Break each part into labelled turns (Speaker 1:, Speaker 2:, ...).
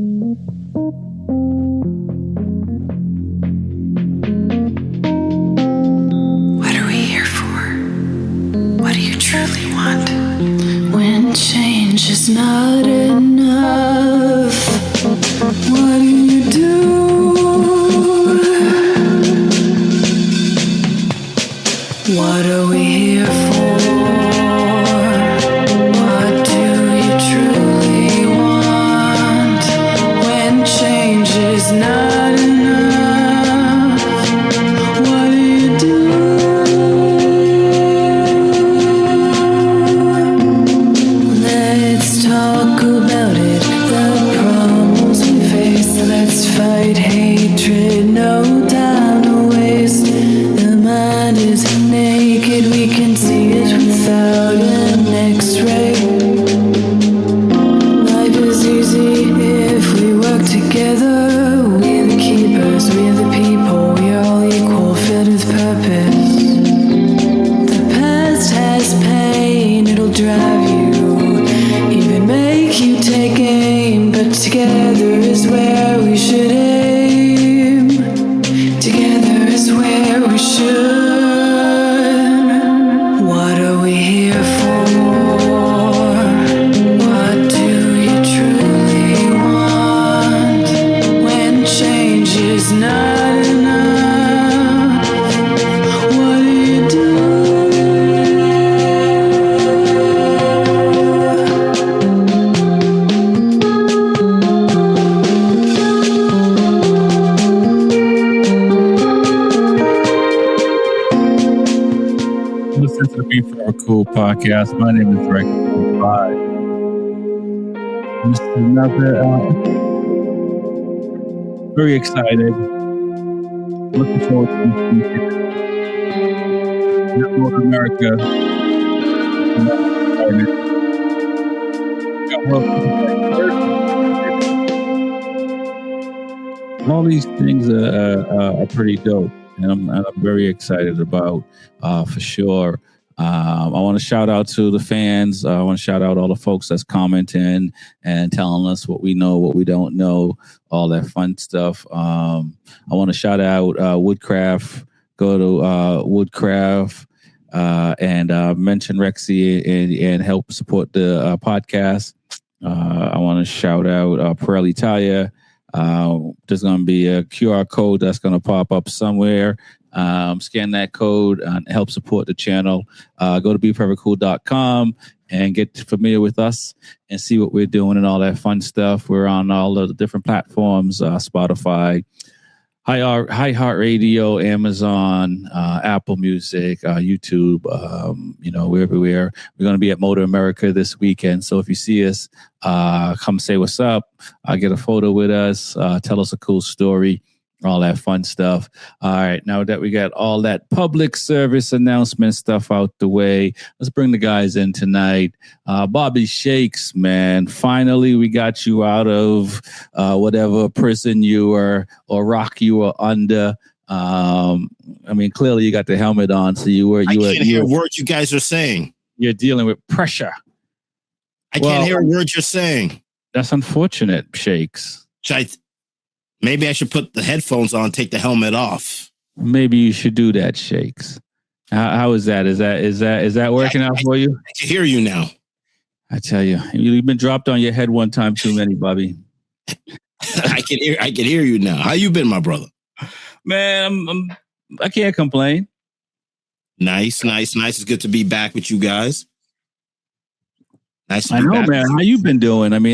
Speaker 1: What are we here for? What do you truly want? When change is not enough, what do you do? What are we here for? What do you truly want? When change is not enough, what do you do? Let's talk about it, the problems we face. Let's fight hatred, no time to waste. The mind is naked, we can see it without an x-ray. Life is easy if we work together. We're the keepers, we're the people, we're all equal, filled with purpose. The past has pain, it'll drive you, even make you take aim. But together is where we should aim. Together is where we should. What are we here for? What do you truly want? When change is not enough, what do you do?
Speaker 2: Listen to the Be Forever Cool podcast. My name is Rick. This is another very excited. Looking forward to this weekend. MotoAmerica. All these things are pretty dope, and I'm very excited about for sure. I want to shout out to the fans. I want to shout out all the folks that's commenting and telling us what we know, what we don't know, all that fun stuff. I want to shout out Woodcraft. Go to Woodcraft and mention Rexy and help support the podcast. I want to shout out Pirelli Tire. There's going to be a QR code that's going to pop up somewhere. Scan that code and help support the channel. Go to beforevercool.com and get familiar with us and see what we're doing and all that fun stuff. We're on all of the different platforms, Spotify, iHeartRadio, Amazon, Apple Music, YouTube. We're everywhere. We're going to be at MotoAmerica this weekend. So if you see us, come say what's up. Get a photo with us. Tell us a cool story. All that fun stuff. All right, now that we got all that public service announcement stuff out the way, let's bring the guys in tonight. Bobby Shakes, man, finally we got you out of whatever prison you were or rock you were under. Clearly you got the helmet on, so I
Speaker 3: can't hear a word you guys are saying.
Speaker 2: You're dealing with pressure.
Speaker 3: I can't hear a word you're saying.
Speaker 2: That's unfortunate, Shakes.
Speaker 3: Maybe I should put the headphones on, take the helmet off.
Speaker 2: Maybe you should do that, Shakes. How is that? Is that working out for you?
Speaker 3: I can hear you now.
Speaker 2: I tell you, you've been dropped on your head one time too many, Bobby.
Speaker 3: I can hear you now. How you been, my brother?
Speaker 2: Man, I can't complain.
Speaker 3: Nice. It's good to be back with you guys. Nice.
Speaker 2: I know, man. How you been doing? I'm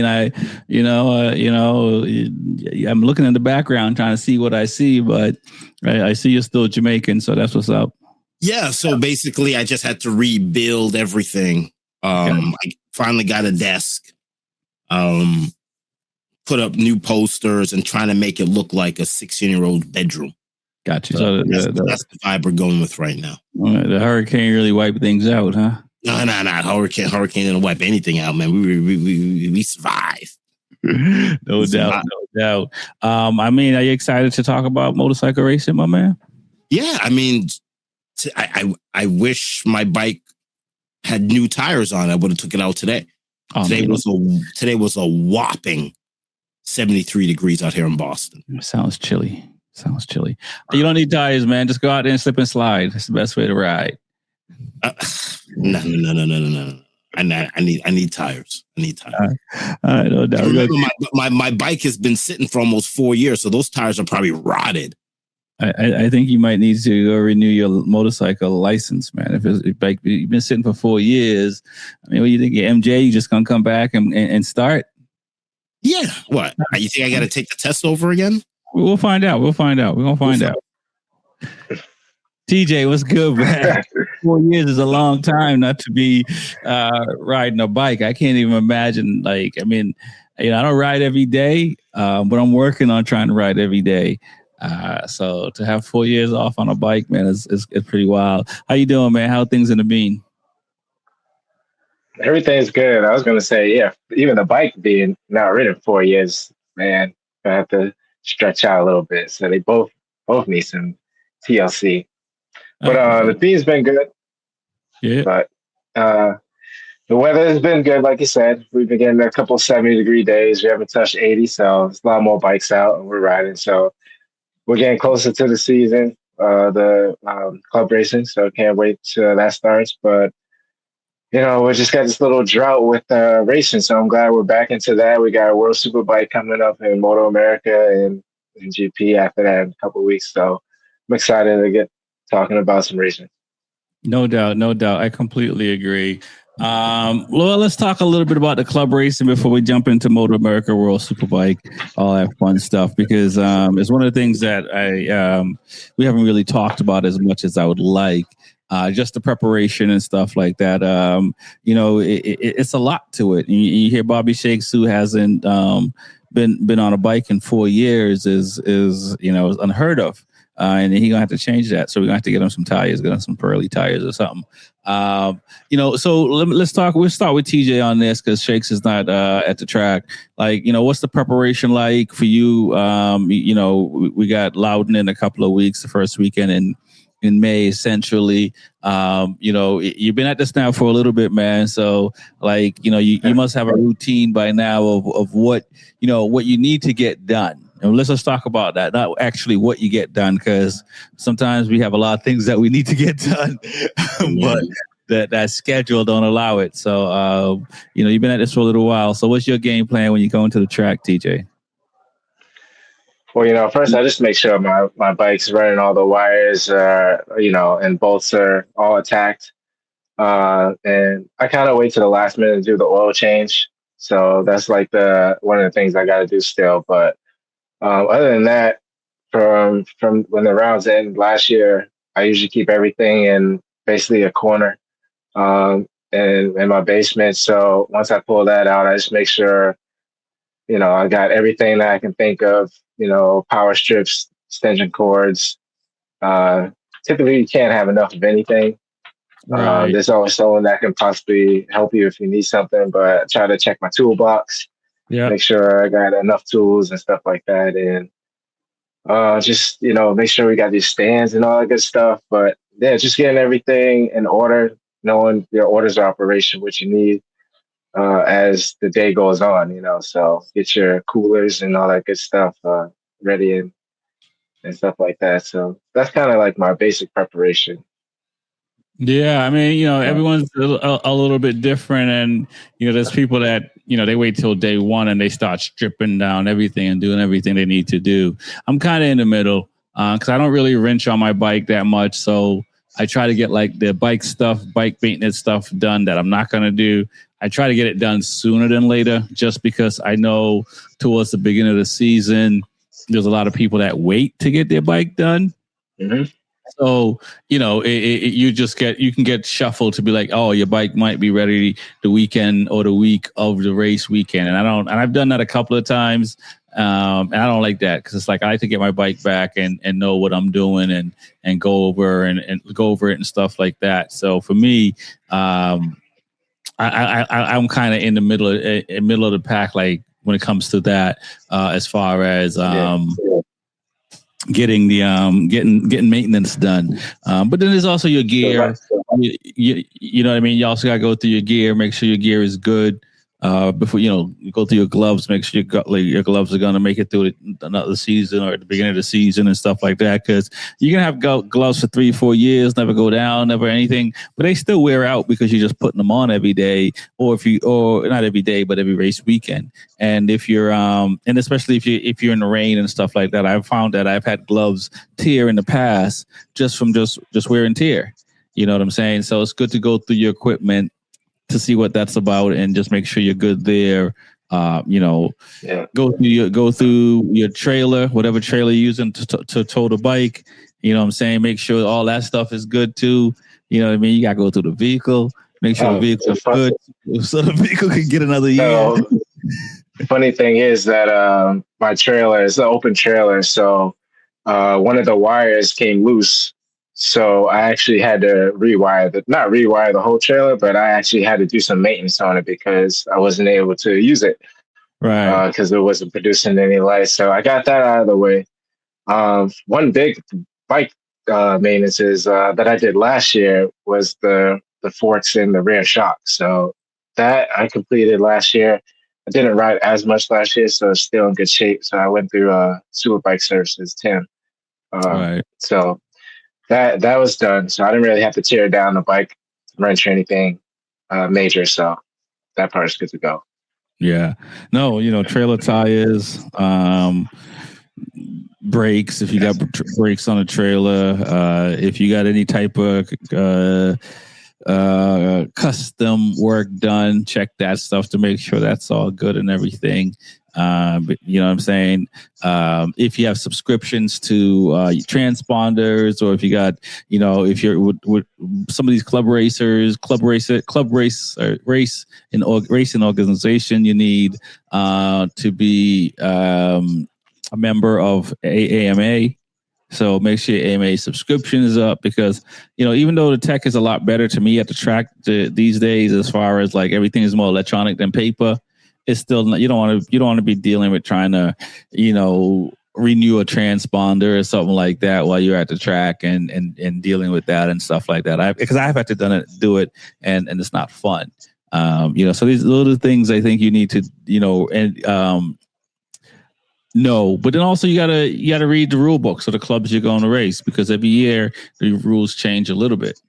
Speaker 2: looking in the background trying to see what I see, but I see you're still Jamaican, so that's what's up.
Speaker 3: Yeah. So basically, I just had to rebuild everything. I finally got a desk, put up new posters, and trying to make it look like a 16-year-old bedroom.
Speaker 2: Got you.
Speaker 3: So that's the vibe we're going with right now.
Speaker 2: The hurricane really wiped things out, huh?
Speaker 3: No. Hurricane didn't wipe anything out, man. We survived.
Speaker 2: No doubt. Are you excited to talk about motorcycle racing, my man?
Speaker 3: Yeah, I wish my bike had new tires on. I would have took it out today. Today was a whopping 73 degrees out here in Boston.
Speaker 2: Sounds chilly. You don't need tires, man. Just go out there and slip and slide. That's the best way to ride.
Speaker 3: No. I need tires.
Speaker 2: No doubt.
Speaker 3: Remember, my bike has been sitting for almost 4 years, so those tires are probably rotted.
Speaker 2: I think you might need to go renew your motorcycle license, man. If you've been sitting for 4 years, I mean, what do you think? Your MJ, you just gonna come back and start?
Speaker 3: Yeah. What? You think I got to take the test over again?
Speaker 2: We'll find out. We're gonna find out. TJ, what's good, man? 4 years is a long time not to be riding a bike. I can't even imagine. Like, I mean, I don't ride every day, but I'm working on trying to ride every day. So to have 4 years off on a bike, man, is pretty wild. How you doing, man? How are things in the bean?
Speaker 4: Everything's good. I was going to say, yeah, even the bike being not ridden 4 years, man, I have to stretch out a little bit. So they both need some TLC. But the bean's been good.
Speaker 2: Yeah.
Speaker 4: But the weather has been good, like you said. We've been getting a couple 70-degree days. We haven't touched 80, so there's a lot more bikes out and we're riding. So we're getting closer to the season, the club racing. So can't wait till that starts. But we just got this little drought with racing, so I'm glad we're back into that. We got a World Superbike coming up in MotoAmerica and GP after that in a couple of weeks. So I'm excited to get talking about some racing.
Speaker 2: No doubt. I completely agree. Well, let's talk a little bit about the club racing before we jump into MotoAmerica, World Superbike, all that fun stuff, because it's one of the things that we haven't really talked about as much as I would like. Just the preparation and stuff like that. It's a lot to it. You hear Bobby Shakes, who hasn't been on a bike in 4 years, is unheard of. And he's gonna have to change that. So we're gonna have to get him some tires, get him some Pirelli tires or something. So let's talk. We'll start with TJ on this because Shakes is not at the track. Like, what's the preparation like for you? We got Loudon in a couple of weeks, the first weekend in May, essentially. You've been at this now for a little bit, man. So like, you must have a routine by now of what you need to get done. And let's just talk about that, not actually what you get done, because sometimes we have a lot of things that we need to get done, but that schedule don't allow it. So, you've been at this for a little while. So what's your game plan when you go into the track, TJ?
Speaker 4: Well, first I just make sure my bike's running all the wires, and bolts are all attacked. And I kind of wait to the last minute to do the oil change. So that's like one of the things I got to do still. But other than that, from when the rounds end last year, I usually keep everything in basically a corner in my basement. So once I pull that out, I just make sure, I got everything that I can think of, power strips, extension cords. Typically, you can't have enough of anything. Right. There's always someone that can possibly help you if you need something, but I try to check my toolbox. Yeah. Make sure I got enough tools and stuff like that. And just, make sure we got these stands and all that good stuff. But yeah, just getting everything in order, knowing your orders of operation, what you need as the day goes on, so get your coolers and all that good stuff ready and stuff like that. So that's kind of like my basic preparation.
Speaker 2: Yeah, I mean, everyone's a little bit different, and there's people that they wait till day one and they start stripping down everything and doing everything they need to do. I'm kind of in the middle because I don't really wrench on my bike that much, so I try to get like the bike maintenance stuff done that I'm not going to do. I try to get it done sooner than later, just because I know towards the beginning of the season there's a lot of people that wait to get their bike done. Mm-hmm. So, you can get shuffled to be like, oh, your bike might be ready the weekend or the week of the race weekend. And I've done that a couple of times. And I don't like that because it's like I like to get my bike back and know what I'm doing and go over and go over it and stuff like that. So for me, I'm kind of in the middle of the pack, like when it comes to that, as far as getting maintenance done. But then there's also your gear. You know what I mean? You also got to go through your gear, make sure your gear is good. before you go through your gloves. Make sure your gloves are gonna make it through another season or at the beginning of the season and stuff like that. Because you can have gloves for 3-4 years, never go down, never anything, but they still wear out because you're just putting them on every day, or not every day, but every race weekend. And if you're and especially if you're in the rain and stuff like that, I've found that I've had gloves tear in the past just from just wear and tear. You know what I'm saying? So it's good to go through your equipment to see what that's about and just make sure you're good there. Go through your trailer, whatever trailer you're using to tow the bike. You know what I'm saying? Make sure all that stuff is good too. You know what I mean? You got to go through the vehicle, make sure the vehicle is good so the vehicle can get another year.
Speaker 4: Funny thing is that my trailer is an open trailer. So one of the wires came loose. So I actually had to not rewire the whole trailer, but I actually had to do some maintenance on it because I wasn't able to use it.
Speaker 2: Right.
Speaker 4: Because it wasn't producing any light. So I got that out of the way. One big bike maintenance that I did last year was the forks in the rear shock. So that I completed last year. I didn't ride as much last year, so it's still in good shape. So I went through Superbike Services 10.
Speaker 2: Right.
Speaker 4: So that was done. So I didn't really have to tear down the bike, wrench or anything major. So that part is good to go.
Speaker 2: Yeah. No, trailer tires, brakes, if you got brakes on a trailer, if you got any type of custom work done, check that stuff to make sure that's all good and everything. But you know what I'm saying? If you have subscriptions to transponders, or if you got, if you're with some of these racing organization, you need to be a member of AAMA. So make sure your AMA subscription is up, because, even though the tech is a lot better to me at the track these days, as far as like everything is more electronic than paper, it's still, you don't want to be dealing with trying to, renew a transponder or something like that while you're at the track and dealing with that and stuff like that. Because I've had to do it and it's not fun. So these little things I think you need to, no, but then also you gotta read the rule books of the clubs you're going to race, because every year the rules change a little bit.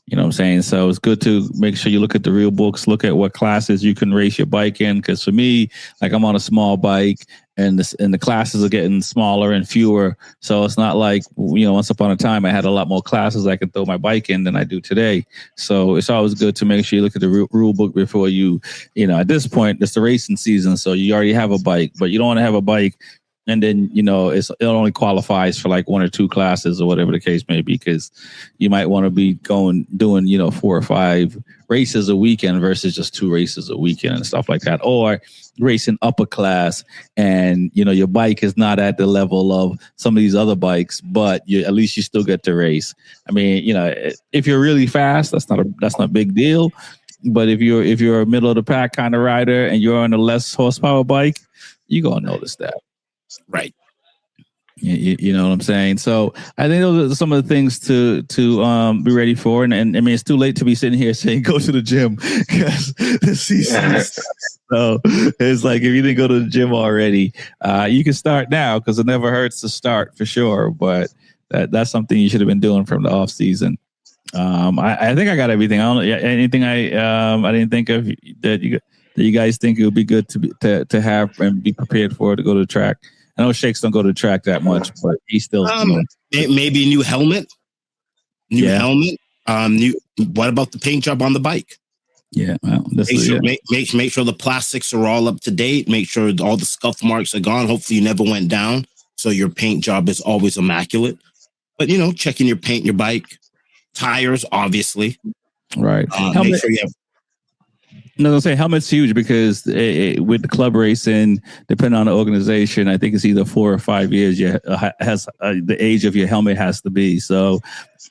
Speaker 2: You know what I'm saying? So it's good to make sure you look at the rule books, look at what classes you can race your bike in. Because for me, like, I'm on a small bike, and the classes are getting smaller and fewer. So it's not like, once upon a time I had a lot more classes I could throw my bike in than I do today. So it's always good to make sure you look at the rule book before you at this point, it's the racing season. So you already have a bike, but you don't want to have a bike and then, it only qualifies for like 1 or 2 classes or whatever the case may be, because you might want to be doing, 4 or 5 races a weekend versus just 2 races a weekend and stuff like that. Or racing upper class and, your bike is not at the level of some of these other bikes, but at least you still get to race. I mean, if you're really fast, that's not a big deal. But if you're a middle of the pack kind of rider and you're on a less horsepower bike, you're going to notice that.
Speaker 3: Right.
Speaker 2: You know what I'm saying? So I think those are some of the things to be ready for. And I mean, it's too late to be sitting here saying go to the gym, because the season is, so it's like, if you didn't go to the gym already, you can start now, because it never hurts to start, for sure. But that's something you should have been doing from the off season. I think I got everything. I don't know anything I didn't think of that you guys think it would be good to have and be prepared for, to go to the track. I know Shakes don't go to the track that much, but he still
Speaker 3: maybe a new helmet. What about the paint job on the bike?
Speaker 2: Yeah, well,
Speaker 3: make sure the plastics are all up to date. Make sure all the scuff marks are gone. Hopefully you never went down, so your paint job is always immaculate. But checking your paint, your bike, tires, obviously.
Speaker 2: Right.
Speaker 3: Make sure you have.
Speaker 2: No, I'll say helmet's huge, because with the club racing, depending on the organization, I think it's either 4 or 5 years. The age of your helmet has to be. So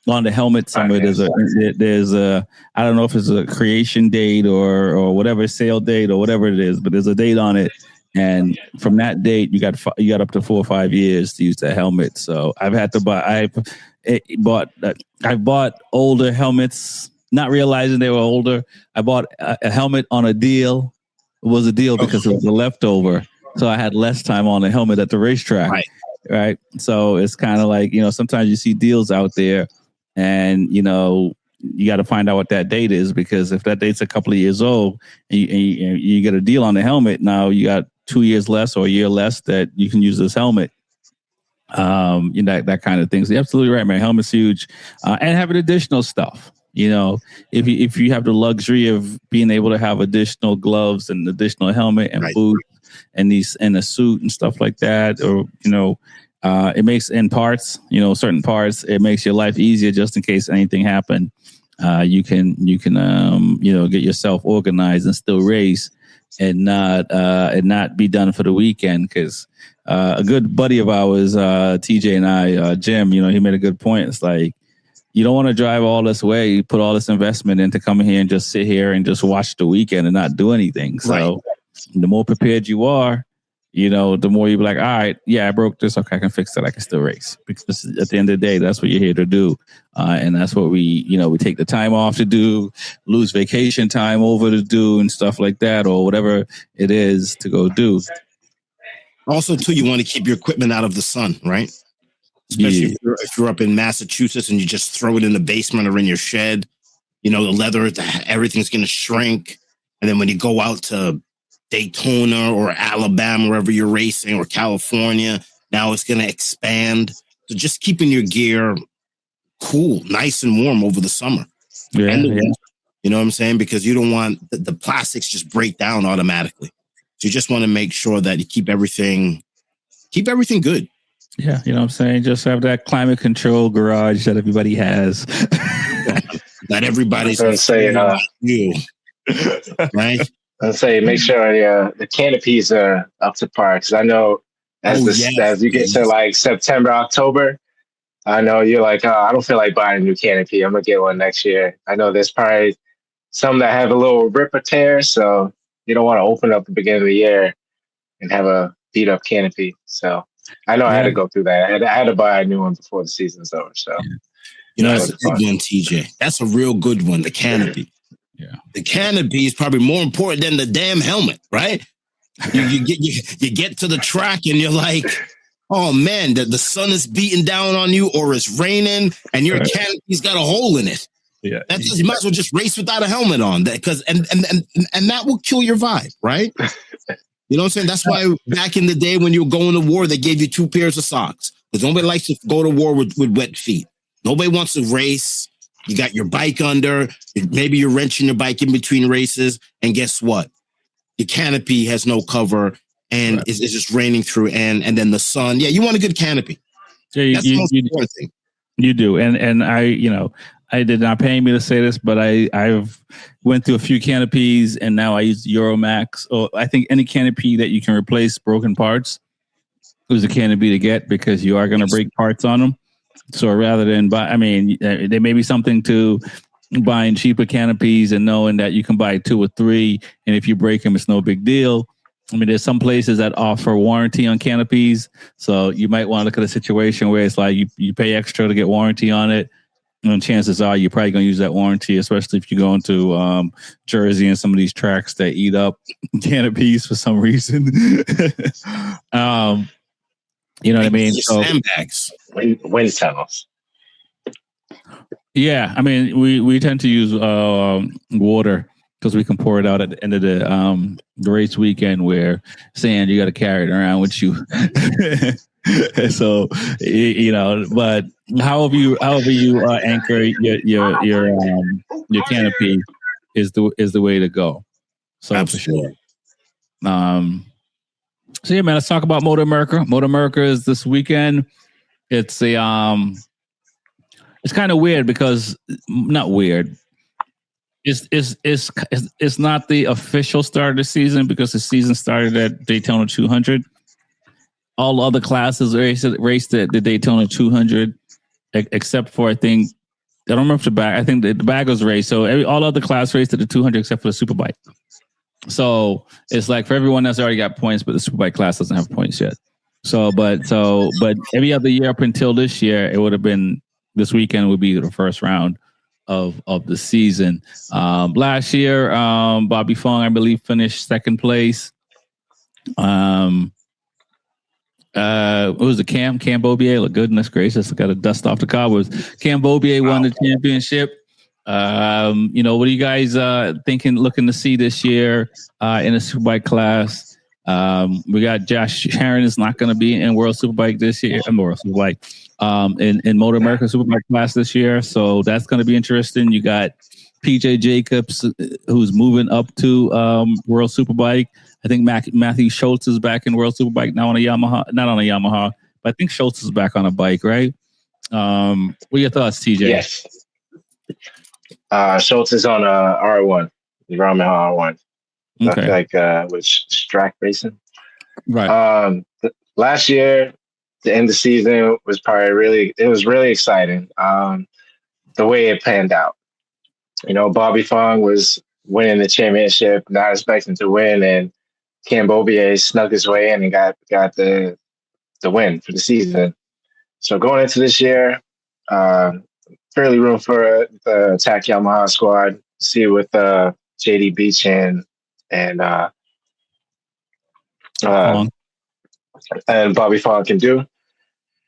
Speaker 2: on the helmet, somewhere there's a I don't know if it's a creation date or whatever, sale date or whatever it is, but there's a date on it, and from that date you got up to 4 or 5 years to use the helmet. So I've bought older helmets, not realizing they were older. I bought a helmet on a deal, was a deal because it was a leftover. So I had less time on the helmet at the racetrack. Right. So it's kind of like, sometimes you see deals out there and, you got to find out what that date is, because if that date's a couple of years old and you get a deal on the helmet, now you got 2 years less or a year less that you can use this helmet. That kind of thing. So you're absolutely right, man. Helmet's huge. And having additional stuff. If you have the luxury of being able to have additional gloves and additional helmet and boots and a suit and stuff like that, or it makes in parts, certain parts, it makes your life easier just in case anything happened. You can get yourself organized and still race and not be done for the weekend. Because a good buddy of ours, TJ and I, Jim, he made a good point. It's like, you don't want to drive all this way, you put all this investment in to come here and just sit here and just watch the weekend and not do anything. So the more prepared you are, the more you be like, all right, yeah, I broke this. Okay, I can fix it. I can still race, because at the end of the day, that's what you're here to do. And that's what we take the time off to do, lose vacation time over to do and stuff like that, or whatever it is to go do.
Speaker 3: Also, too, you want to keep your equipment out of the sun, right? Especially if you're up in Massachusetts and you just throw it in the basement or in your shed, the leather, everything's going to shrink. And then when you go out to Daytona or Alabama, wherever you're racing, or California, now it's going to expand. So just keeping your gear cool, nice and warm over the summer.
Speaker 2: Yeah.
Speaker 3: You know what I'm saying? Because you don't want the plastics just break down automatically. So you just want to make sure that you keep everything good.
Speaker 2: Yeah, you know what I'm saying? Just have that climate control garage that everybody has.
Speaker 3: Not everybody's
Speaker 4: saying
Speaker 3: you. Right?
Speaker 4: I'd say make sure the canopies are up to par, because I know as you get to like September, October, I know you're like, oh, I don't feel like buying a new canopy. I'm gonna get one next year. I know there's probably some that have a little rip or tear, so you don't want to open up the beginning of the year and have a beat up canopy. So I know I had to go through that. I had to buy a new one before the season's over. So
Speaker 3: that's a good one, TJ. That's a real good one. The canopy.
Speaker 2: Yeah,
Speaker 3: the canopy is probably more important than the damn helmet, right? You get to the track and you're like, oh man, the sun is beating down on you, or it's raining, and your canopy's got a hole in it.
Speaker 2: Yeah,
Speaker 3: you might as well just race without a helmet on, because and that will kill your vibe, right? You know what I'm saying? That's why back in the day when you were going to war, they gave you 2 pairs of socks, because nobody likes to go to war with wet feet. Nobody wants to race. You got your bike under, maybe you're wrenching your bike in between races, and guess what? Your canopy has no cover, and it's just raining through, and then the sun. Yeah, you want a good canopy.
Speaker 2: Yeah,
Speaker 3: that's the most important thing.
Speaker 2: You do, and I did not pay me to say this, but I've went through a few canopies, and now I use Euromax. Or I think any canopy that you can replace broken parts is a canopy to get, because you are going to break parts on them. So rather than buy, there may be something to buying cheaper canopies and knowing that you can buy 2 or 3, and if you break them, it's no big deal. There's some places that offer warranty on canopies, so you might want to look at a situation where it's like you pay extra to get warranty on it, and chances are you're probably going to use that warranty, especially if you go into Jersey and some of these tracks that eat up canopies for some reason. You know what I mean? So,
Speaker 3: sandbags,
Speaker 4: wind tunnels.
Speaker 2: Yeah, we tend to use water, because we can pour it out at the end of the race weekend, where sand, you got to carry it around with you. So but however you anchor your canopy is the way to go. So
Speaker 3: absolutely.
Speaker 2: For sure. So yeah, man, let's talk about MotoAmerica. MotoAmerica is this weekend. It's it's kind of weird, because not weird. It's not the official start of the season, because the season started at Daytona 200. All other classes raced at the Daytona 200, except for, I don't remember if I think the bag was raced. So all other class raced at the 200 except for the Superbike. So it's like for everyone that's already got points, but the Superbike class doesn't have points yet. But every other year up until this year, it would have been, this weekend would be the first round. of the season. Last year, Bobby Fong, I believe, finished second place. It was the Cam Bobier. Goodness gracious, I got to dust off the cobwebs. Cam Bobier won the championship. What are you guys looking to see this year in the Superbike class? We got Josh Sharon is not going to be in World Superbike this year. World Superbike in MotoAmerica Superbike class this year, so that's going to be interesting. You got PJ Jacobs, who's moving up to World Superbike. I think Matthew Schultz is back in World Superbike now on a Yamaha, not on a Yamaha, but I think Schultz is back on a bike, right? What are your thoughts, TJ?
Speaker 4: Yes. Schultz is on a R1, the Yamaha R1.
Speaker 2: Okay.
Speaker 4: Like with Strack Racing.
Speaker 2: Right.
Speaker 4: Last year, the end of the season was probably really exciting. The way it panned out. Bobby Fong was winning the championship, not expecting to win, and Cam Bobier snuck his way in and got the win for the season. So going into this year, fairly room for the Attack Yamaha squad. See what JD Beach and Bobby Fong can do.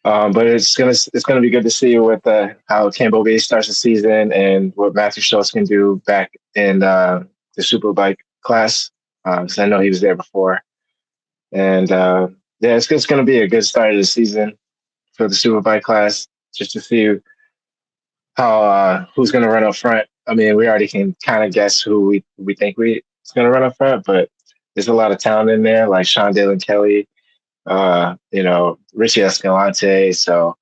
Speaker 4: But it's gonna be good to see with how Cam Bobier starts the season and what Matthew Schultz can do back in the Superbike class. Because I know he was there before, and it's going to be a good start of the season for the Superbike class. Just to see how who's going to run up front. I mean, we already can kind of guess who we think is going to run up front, but there's a lot of talent in there, like Sean Dillon Kelly. Richie Escalante. So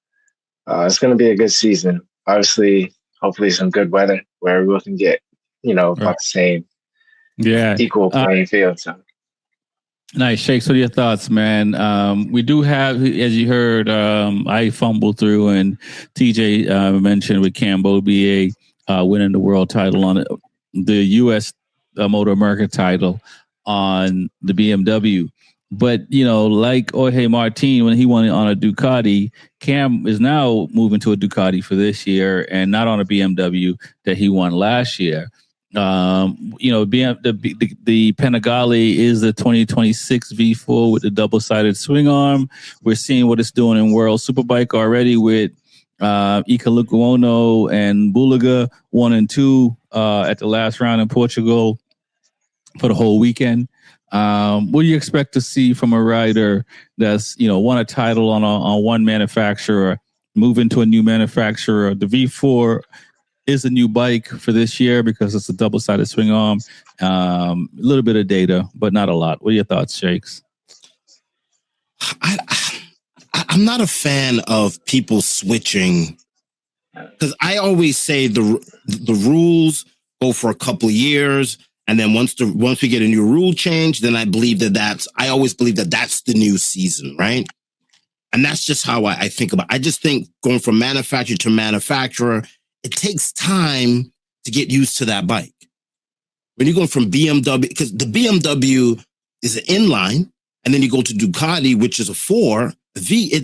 Speaker 4: it's going to be a good season. Obviously, hopefully some good weather where we can get, about the same equal playing field. So.
Speaker 2: Nice. Shakes, what are your thoughts, man? We do have, as you heard, I fumbled through and TJ mentioned with Cam Bobier winning the world title on the U.S. MotoAmerica title on the BMW. But, like Jorge Martin, when he won it on a Ducati, Cam is now moving to a Ducati for this year and not on a BMW that he won last year. The Panigale is the 2026 V4 with the double-sided swing arm. We're seeing what it's doing in World Superbike already with Ika Lukuono and Bulaga 1 and 2 at the last round in Portugal for the whole weekend. What do you expect to see from a rider that's, won a title on one manufacturer, move into a new manufacturer? The V4 is a new bike for this year because it's a double-sided swing arm. A little bit of data, but not a lot. What are your thoughts, Shakes?
Speaker 3: I'm not a fan of people switching because I always say the rules go for a couple of years. And then once we get a new rule change, then I always believe that that's the new season, right? And that's just how I think about it. I just think going from manufacturer to manufacturer, it takes time to get used to that bike. When you're going from BMW, because the BMW is an inline, and then you go to Ducati, which is a 4, a V.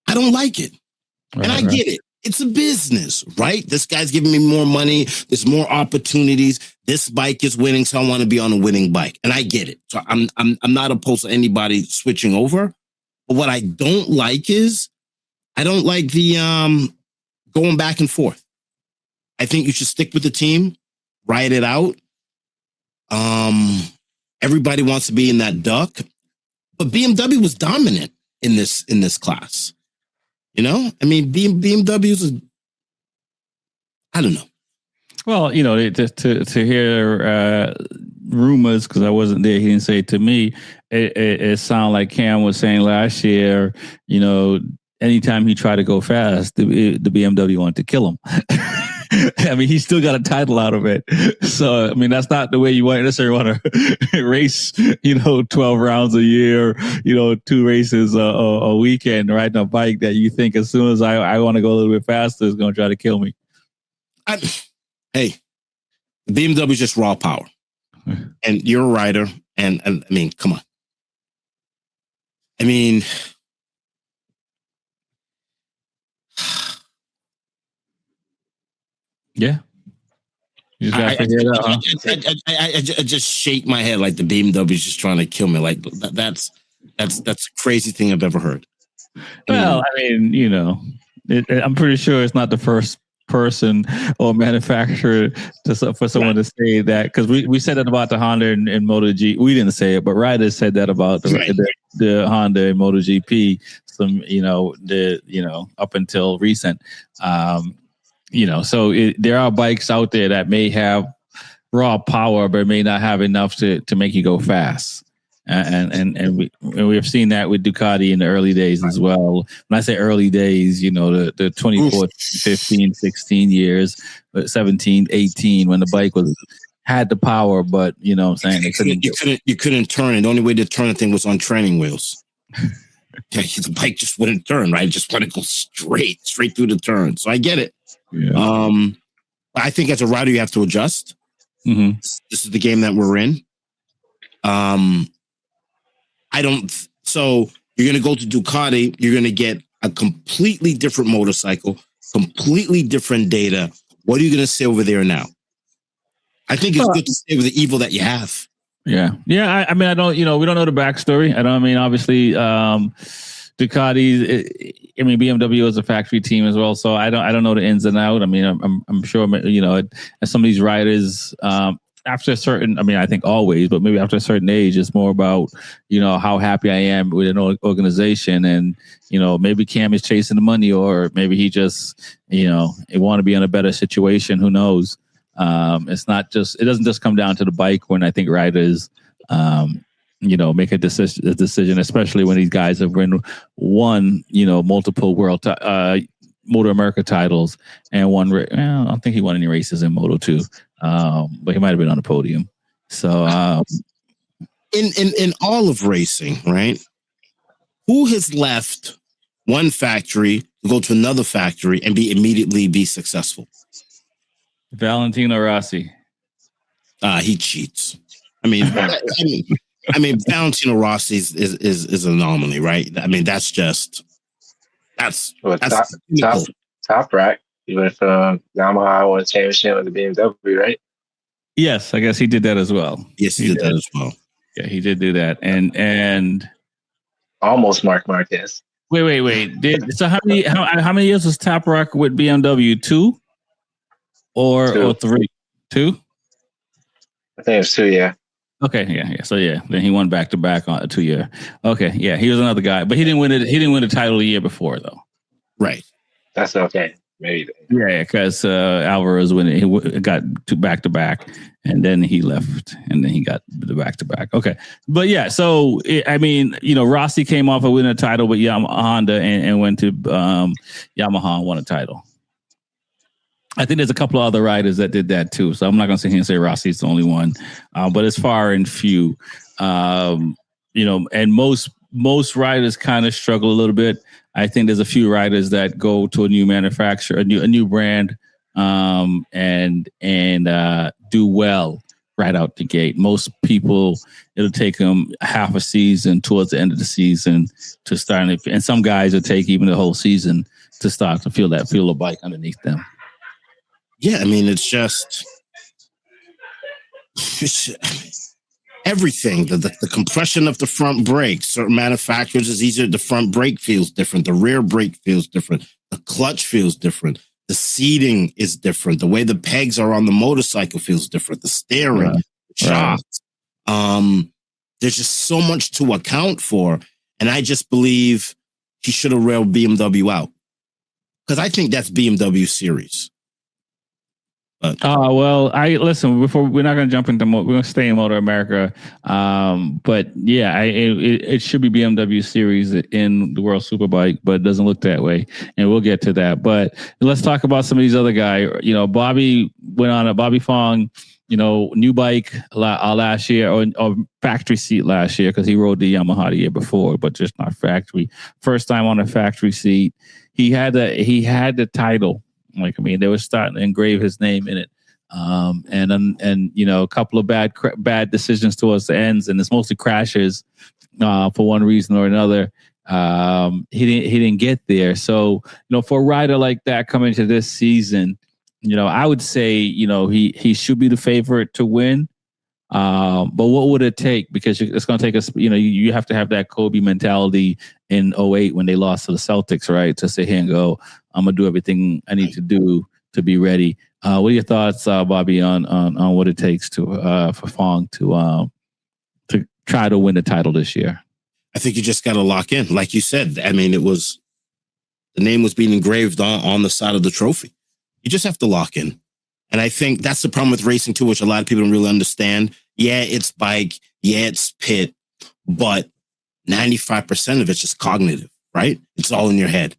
Speaker 3: I don't like it, and I get it. It's a business, right? This guy's giving me more money. There's more opportunities. This bike is winning, so I want to be on a winning bike, and I get it. So I'm not opposed to anybody switching over. But what I don't like is I don't like the going back and forth. I think you should stick with the team, ride it out. Everybody wants to be in that duck, but BMW was dominant in this class. I mean, BMW's I don't know.
Speaker 2: Well, to hear rumors, because I wasn't there, he didn't say it to me. It sounded like Cam was saying last year, anytime he tried to go fast, the BMW wanted to kill him. I mean, he still got a title out of it. So, I mean, that's not the way you necessarily want to race, 12 rounds a year, 2 races a weekend, riding a bike that you think as soon as I want to go a little bit faster, is going to try to kill me.
Speaker 3: Hey, BMW is just raw power. And you're a rider. And I mean, come on. I mean,
Speaker 2: Yeah. You just gotta figure it out, huh?
Speaker 3: I just shake my head like the BMW is just trying to kill me. Like that's the crazy thing I've ever heard.
Speaker 2: Well, I mean, you know, I'm pretty sure it's not the first person or manufacturer for someone to say that, because we said that about the Honda and MotoGP. We didn't say it, but Ryder said that about the Honda and MotoGP. Up until recent, so there are bikes out there that may have raw power, but may not have enough to make you go fast. And we have seen that with Ducati in the early days as well. When I say early days, the 24, 15, 16 years, 17, 18, when the bike had the power, but you know what I'm saying?
Speaker 3: You couldn't turn it. The only way to turn the thing was on training wheels. The bike just wouldn't turn, right? It just wanted to go straight through the turn. So I get it.
Speaker 2: Yeah.
Speaker 3: I think as a rider, you have to adjust.
Speaker 2: Mm-hmm.
Speaker 3: This is the game that we're in. So you're going to go to Ducati, you're going to get a completely different motorcycle, completely different data. What are you going to say over there now? I think it's good to stay with the evil that you have.
Speaker 2: Yeah. Yeah. I mean, we don't know the backstory. obviously, Ducati, BMW is a factory team as well. So I don't know the ins and outs. I mean, I'm sure, as some of these riders, after a certain, I think always, but maybe after a certain age, it's more about, how happy I am with an organization. And, maybe Cam is chasing the money, or maybe he just, he want to be in a better situation. Who knows? It doesn't just come down to the bike when I think riders, make a decision, especially when these guys have won, multiple world MotoAmerica titles and won. I don't think he won any races in Moto2, but he might have been on the podium. So,
Speaker 3: in all of racing, right? Who has left one factory to go to another factory and immediately be successful?
Speaker 2: Valentino Rossi.
Speaker 3: He cheats. Valentino Rossi is an anomaly, right? That's
Speaker 4: top rack. He went from Yamaha, won a championship with the BMW, right?
Speaker 2: Yes, I guess he did that as well.
Speaker 3: Yes, he did that as well.
Speaker 2: Yeah, he did do that, and
Speaker 4: almost Marc Marquez.
Speaker 2: Wait. So how many years was Top Rock with BMW? 2 or 3? 2?
Speaker 4: I think it was 2. Yeah.
Speaker 2: Okay, yeah. So then he won back to back on a 2 year. Okay, yeah, he was another guy, but he didn't win it. He didn't win the title the year before, though.
Speaker 3: Right.
Speaker 4: That's okay. Maybe.
Speaker 2: Yeah, because Alvarez he got back to back, and then he left, and then he got the back to back. Okay, but yeah, so Rossi came off of winning a title with Honda and went to Yamaha and won a title. I think there's a couple of other riders that did that too. So I'm not going to sit here and say Rossi's the only one, but it's far and few. And most riders kind of struggle a little bit. I think there's a few riders that go to a new manufacturer, a new brand, and do well right out the gate. Most people, it'll take them half a season towards the end of the season to start, and some guys will take even the whole season to start to feel the bike underneath them.
Speaker 3: Yeah, it's just everything. The compression of the front brake. Certain manufacturers is easier. The front brake feels different. The rear brake feels different. The clutch feels different. The seating is different. The way the pegs are on the motorcycle feels different. The steering, the shocks. There's just so much to account for. And I just believe he should have railed BMW out. Because I think that's BMW series.
Speaker 2: Listen, before we're not going to jump into we're going to stay in MotoAmerica. But yeah, it should be BMW series in the World Superbike, but it doesn't look that way. And we'll get to that. But let's talk about some of these other guys. Bobby went on a Bobby Fong, new bike last year or factory seat last year, because he rode the Yamaha the year before, but just not factory. First time on a factory seat. He had the title. They were starting to engrave his name in it. And a couple of bad decisions towards the ends, and it's mostly crashes for one reason or another. He didn't get there. So, for a rider like that coming to this season, I would say, he should be the favorite to win. But what would it take? Because it's going to take us, you have to have that Kobe mentality in 08 when they lost to the Celtics, right? To sit here and go, I'm going to do everything I need to do to be ready. What are your thoughts, Bobby, on what it takes for Fong to try to win the title this year?
Speaker 3: I think you just got to lock in. Like you said, I mean, the name was being engraved on the side of the trophy. You just have to lock in. And I think that's the problem with racing too, which a lot of people don't really understand. Yeah, it's bike. Yeah, it's pit. But 95% of it's just cognitive, right? It's all in your head.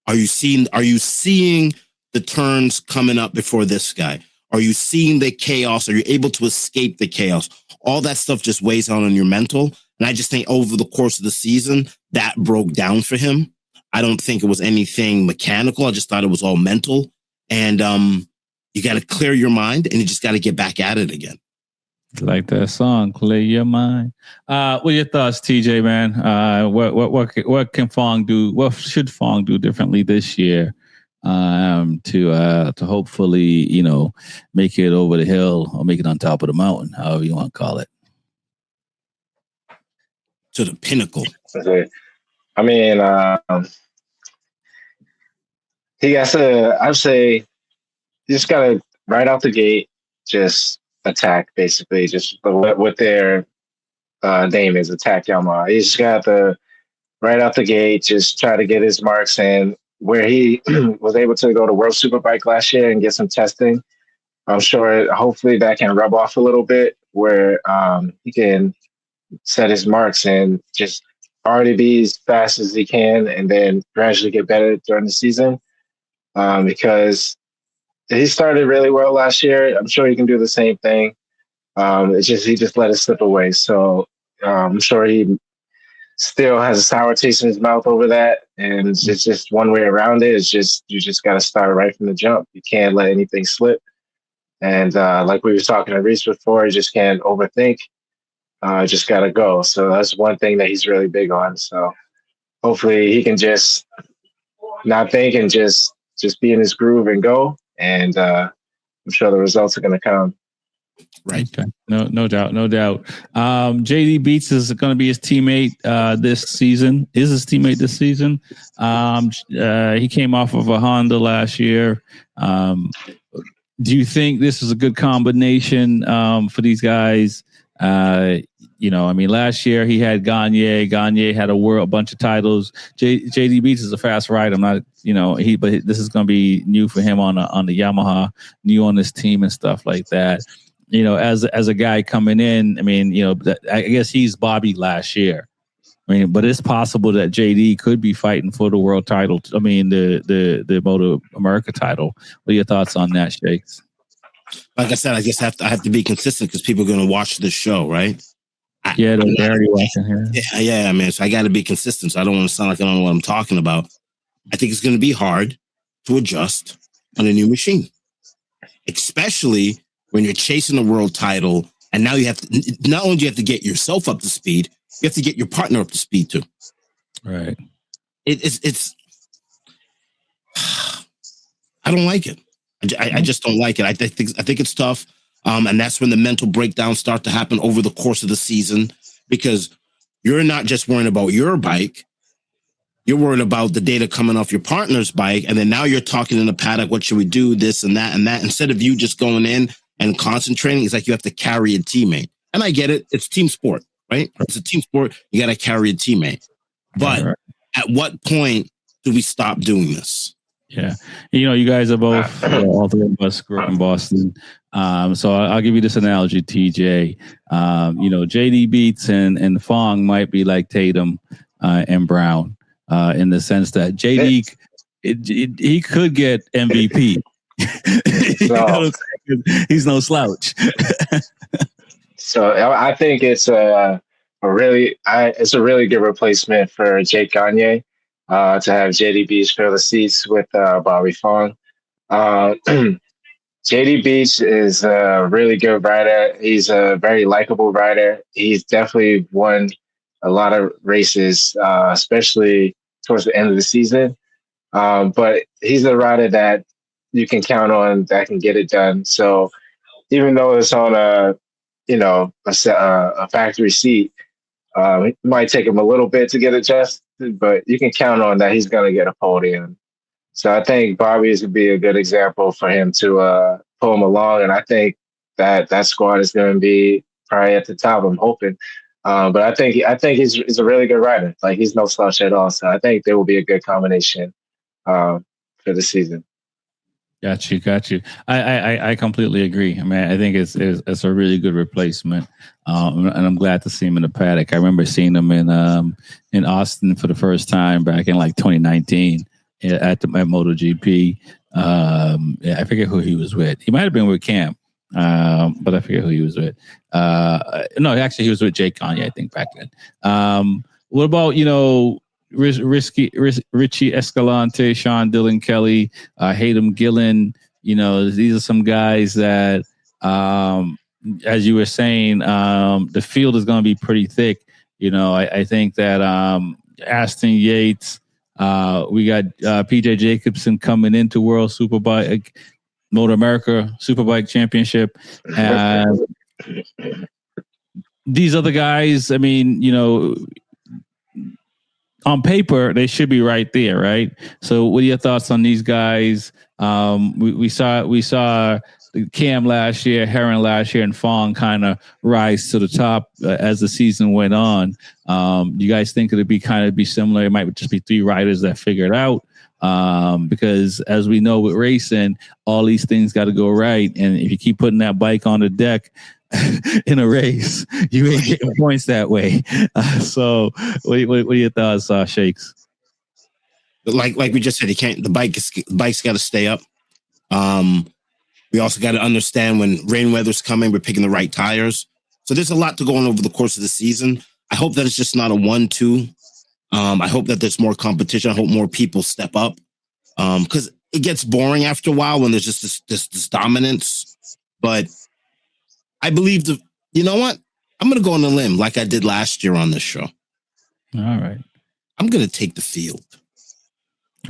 Speaker 3: Are you seeing the turns coming up before this guy? Are you seeing the chaos? Are you able to escape the chaos? All that stuff just weighs on your mental. And I just think over the course of the season, that broke down for him. I don't think it was anything mechanical. I just thought it was all mental. And you got to clear your mind and you just got to get back at it again.
Speaker 2: Like that song, Clear Your Mind. What are your thoughts, TJ, man? What can Fong do? What should Fong do differently this year to hopefully, make it over the hill or make it on top of the mountain, however you want to call it?
Speaker 3: To the pinnacle.
Speaker 4: I mean, he has to, I'd say, you just got to, right out the gate, just attack, basically. Just what their name is, Attack Yamaha. He just got to, right out the gate, just try to get his marks in. Where he was able to go to World Superbike last year and get some testing, I'm sure hopefully that can rub off a little bit where he can set his marks and just already be as fast as he can and then gradually get better during the season. Because he started really well last year. I'm sure he can do the same thing. It's just he just let it slip away. So I'm sure he still has a sour taste in his mouth over that. And it's just one way around it. It's just you just got to start right from the jump. You can't let anything slip. And like we were talking to Reese before, you just can't overthink. Just got to go. So that's one thing that he's really big on. So hopefully he can just not think and just be in his groove and go. And I'm sure the results are going to come.
Speaker 2: Right. Okay. No doubt. JD Beats is going to be his teammate this season. Is his teammate this season? He came off of a Honda last year. Do you think this is a good combination for these guys? Last year he had Gagne. Gagne had a bunch of titles. JD Beats is a fast rider. I'm not, but this is going to be new for him on the Yamaha, new on this team and stuff like that. As a guy coming in, I guess he's Bobby last year. But it's possible that JD could be fighting for the world title. The MotoAmerica title. What are your thoughts on that, Shakes?
Speaker 3: Like I said, I guess I have to be consistent because people are going to watch this show, right?
Speaker 2: They're already watching here.
Speaker 3: Yeah, man. So I got to be consistent. So I don't want to sound like I don't know what I'm talking about. I think it's going to be hard to adjust on a new machine, especially when you're chasing a world title. And now you have to, not only do you have to get yourself up to speed, you have to get your partner up to speed too.
Speaker 2: Right.
Speaker 3: It's I don't like it. I just don't like it. I think it's tough. And that's when the mental breakdowns start to happen over the course of the season, because you're not just worrying about your bike. You're worried about the data coming off your partner's bike. And then now you're talking in the paddock, what should we do? This and that and that. Instead of you just going in and concentrating, it's like you have to carry a teammate. And I get it. It's team sport, right? It's a team sport. You got to carry a teammate. But at what point do we stop doing this?
Speaker 2: Yeah. You guys are both, all three of us grew up in Boston. So I'll give you this analogy, TJ. JD Beats and Fong might be like Tatum and Brown in the sense that JD, he could get MVP. He's no slouch.
Speaker 4: So I think it's a really good replacement for Jake Gagne. To have JD Beach fill the seats with Bobby Fong. JD Beach is a really good rider. He's a very likable rider. He's definitely won a lot of races, especially towards the end of the season. But he's a rider that you can count on that can get it done. So even though it's on a factory seat, it might take him a little bit to get adjusted, but you can count on that he's going to get a podium. So I think Bobby is going to be a good example for him to pull him along, and I think that squad is going to be probably at the top. I'm hoping, but I think he's a really good rider. Like, he's no slouch at all. So I think there will be a good combination for the season.
Speaker 2: Got you. I completely agree. I mean, I think it's a really good replacement, and I'm glad to see him in the paddock. I remember seeing him in Austin for the first time back in like 2019 at MotoGP. I forget who he was with. He might have been with Cam, but I forget who he was with. No, actually, he was with Jake Kanye, I think, back then. What about Richie Escalante, Sean Dillon Kelly, Hayden Gillen? These are some guys that, as you were saying, the field is going to be pretty thick. I think that Aston Yates, we got PJ Jacobson coming into World Superbike, MotoAmerica Superbike Championship. These other guys, I mean, on paper, they should be right there, right? So what are your thoughts on these guys? We saw Cam last year, Heron last year, and Fong kind of rise to the top as the season went on. You guys think it'd be similar? It might just be three riders that figure it out. Because as we know with racing, all these things got to go right. And if you keep putting that bike on the deck in a race, you ain't getting points that way. So what are your thoughts, Shakes?
Speaker 3: Like we just said, the bike's got to stay up. We also got to understand when rain weather's coming, we're picking the right tires. So there's a lot to go on over the course of the season. I hope that it's just not a 1-2. I hope that there's more competition. I hope more people step up, because it gets boring after a while when there's just this dominance. But I believe you know what? I'm going to go on a limb like I did last year on this show.
Speaker 2: All right.
Speaker 3: I'm going to take the field.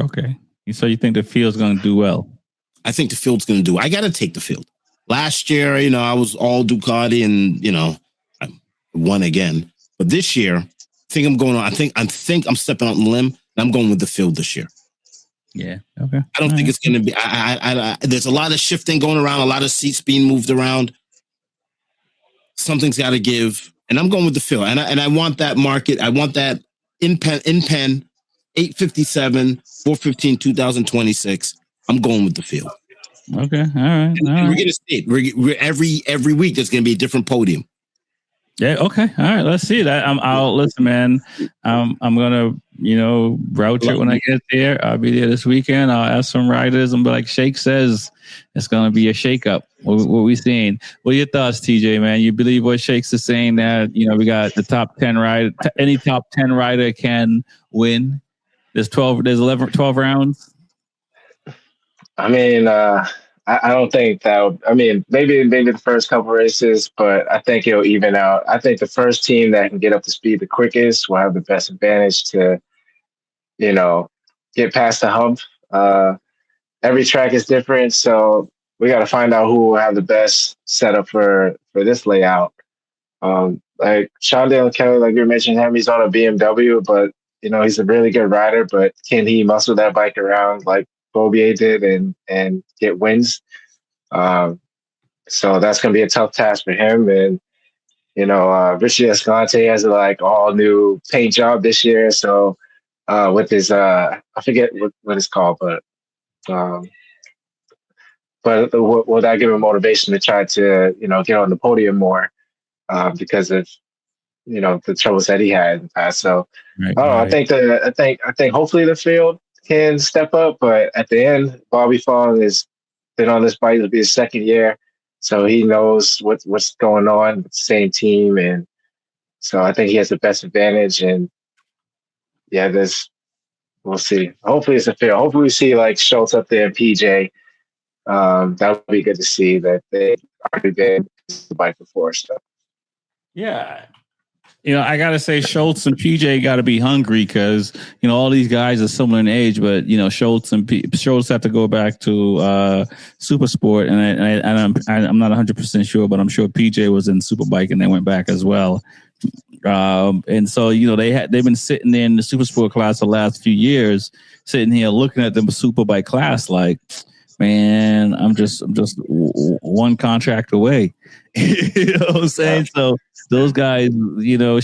Speaker 2: Okay. So you think the field's going to do well?
Speaker 3: I think the field's going to do. I got to take the field. Last year, I was all Ducati and, I won again. But this year, I think I'm going on. I think I'm stepping on the limb and I'm going with the field this year.
Speaker 2: Yeah. Okay.
Speaker 3: I don't think it's going to be, there's a lot of shifting going around, a lot of seats being moved around. Something's got to give. And I'm going with the field. And I want that market. I want that in pen, 857, 415, 2026. I'm going with the field.
Speaker 2: Okay. All right.
Speaker 3: We're going to see it. We're every week there's going to be a different podium.
Speaker 2: Yeah. Okay. All right. Let's see that. I'll listen, man. I'm gonna, broach it when I get there. I'll be there this weekend. I'll ask some riders and be like, Shake says it's gonna be a shakeup. What we seeing? What are your thoughts, TJ? Man, you believe what Shakes is saying that we got the top 10 rider. Any top 10 rider can win. There's 12 rounds.
Speaker 4: I mean, I don't think that. Maybe the first couple races, but I think it'll even out. I think the first team that can get up to speed the quickest will have the best advantage to, get past the hump. Every track is different, so we got to find out who will have the best setup for this layout. Like Sean Dillon Kelly, like you mentioned him, he's on a BMW, but he's a really good rider. But can he muscle that bike around like Bobier did and get wins? So that's going to be a tough task for him. And, Richie Escalante has a all new paint job this year. So with his, I forget what it's called, but will that give him motivation to try to, get on the podium more because of, the troubles that he had in the past. So I think hopefully the field can step up, but at the end, Bobby Fong has been on this bike. It'll be his second year, so he knows what's going on with the same team, and so I think he has the best advantage. And yeah, we'll see. Hopefully it's a field. Hopefully we see like Schultz up there and PJ. That would be good to see that they already been the bike before. So
Speaker 2: yeah. I gotta say, Schultz and PJ got to be hungry because all these guys are similar in age, but Schultz have to go back to Super Sport, and I'm not 100% sure, but I'm sure PJ was in Superbike and they went back as well. And so they've been sitting there in the Super Sport class the last few years, sitting here looking at the Superbike class like, man, I'm just one contract away. You know what I'm saying? So those guys,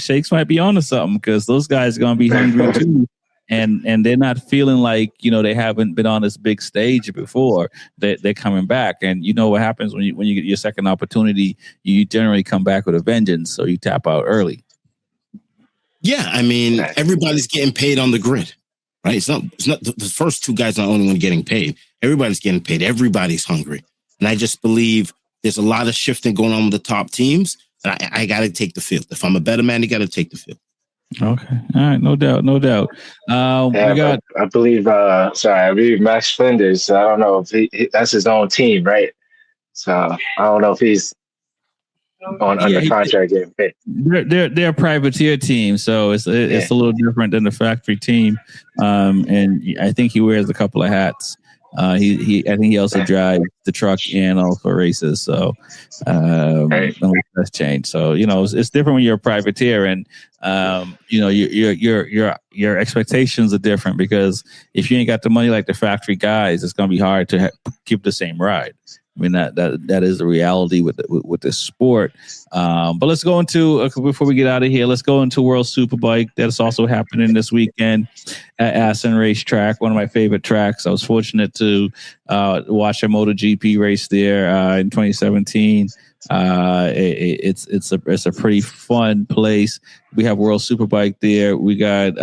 Speaker 2: Shakes might be onto something because those guys are gonna be hungry too, and they're not feeling like they haven't been on this big stage before. They're coming back, and you know what happens when you get your second opportunity, you generally come back with a vengeance. So you tap out early.
Speaker 3: Yeah, I mean, everybody's getting paid on the grid, right? It's not the first two guys are the only one getting paid. Everybody's getting paid. Everybody's hungry, and I just believe there's a lot of shifting going on with the top teams. And I got to take the field. If I'm a better man, you got to take the field.
Speaker 2: Okay. All right. No doubt.
Speaker 4: I believe Max Flinders. I don't know if that's his own team, right? So I don't know if he's under contract getting paid.
Speaker 2: They're a privateer team, so it's a little different than the factory team. And I think he wears a couple of hats. I think he also drives the truck and also races. So that's changed. So it's different when you're a privateer, and your expectations are different because if you ain't got the money like the factory guys, it's gonna be hard to give the same ride. I mean that is the reality with this sport. But let's go into before we get out of here. Let's go into World Superbike. That's also happening this weekend at Assen Racetrack, one of my favorite tracks. I was fortunate to watch a MotoGP race there in 2017. It's a pretty fun place. We have World Superbike there. We got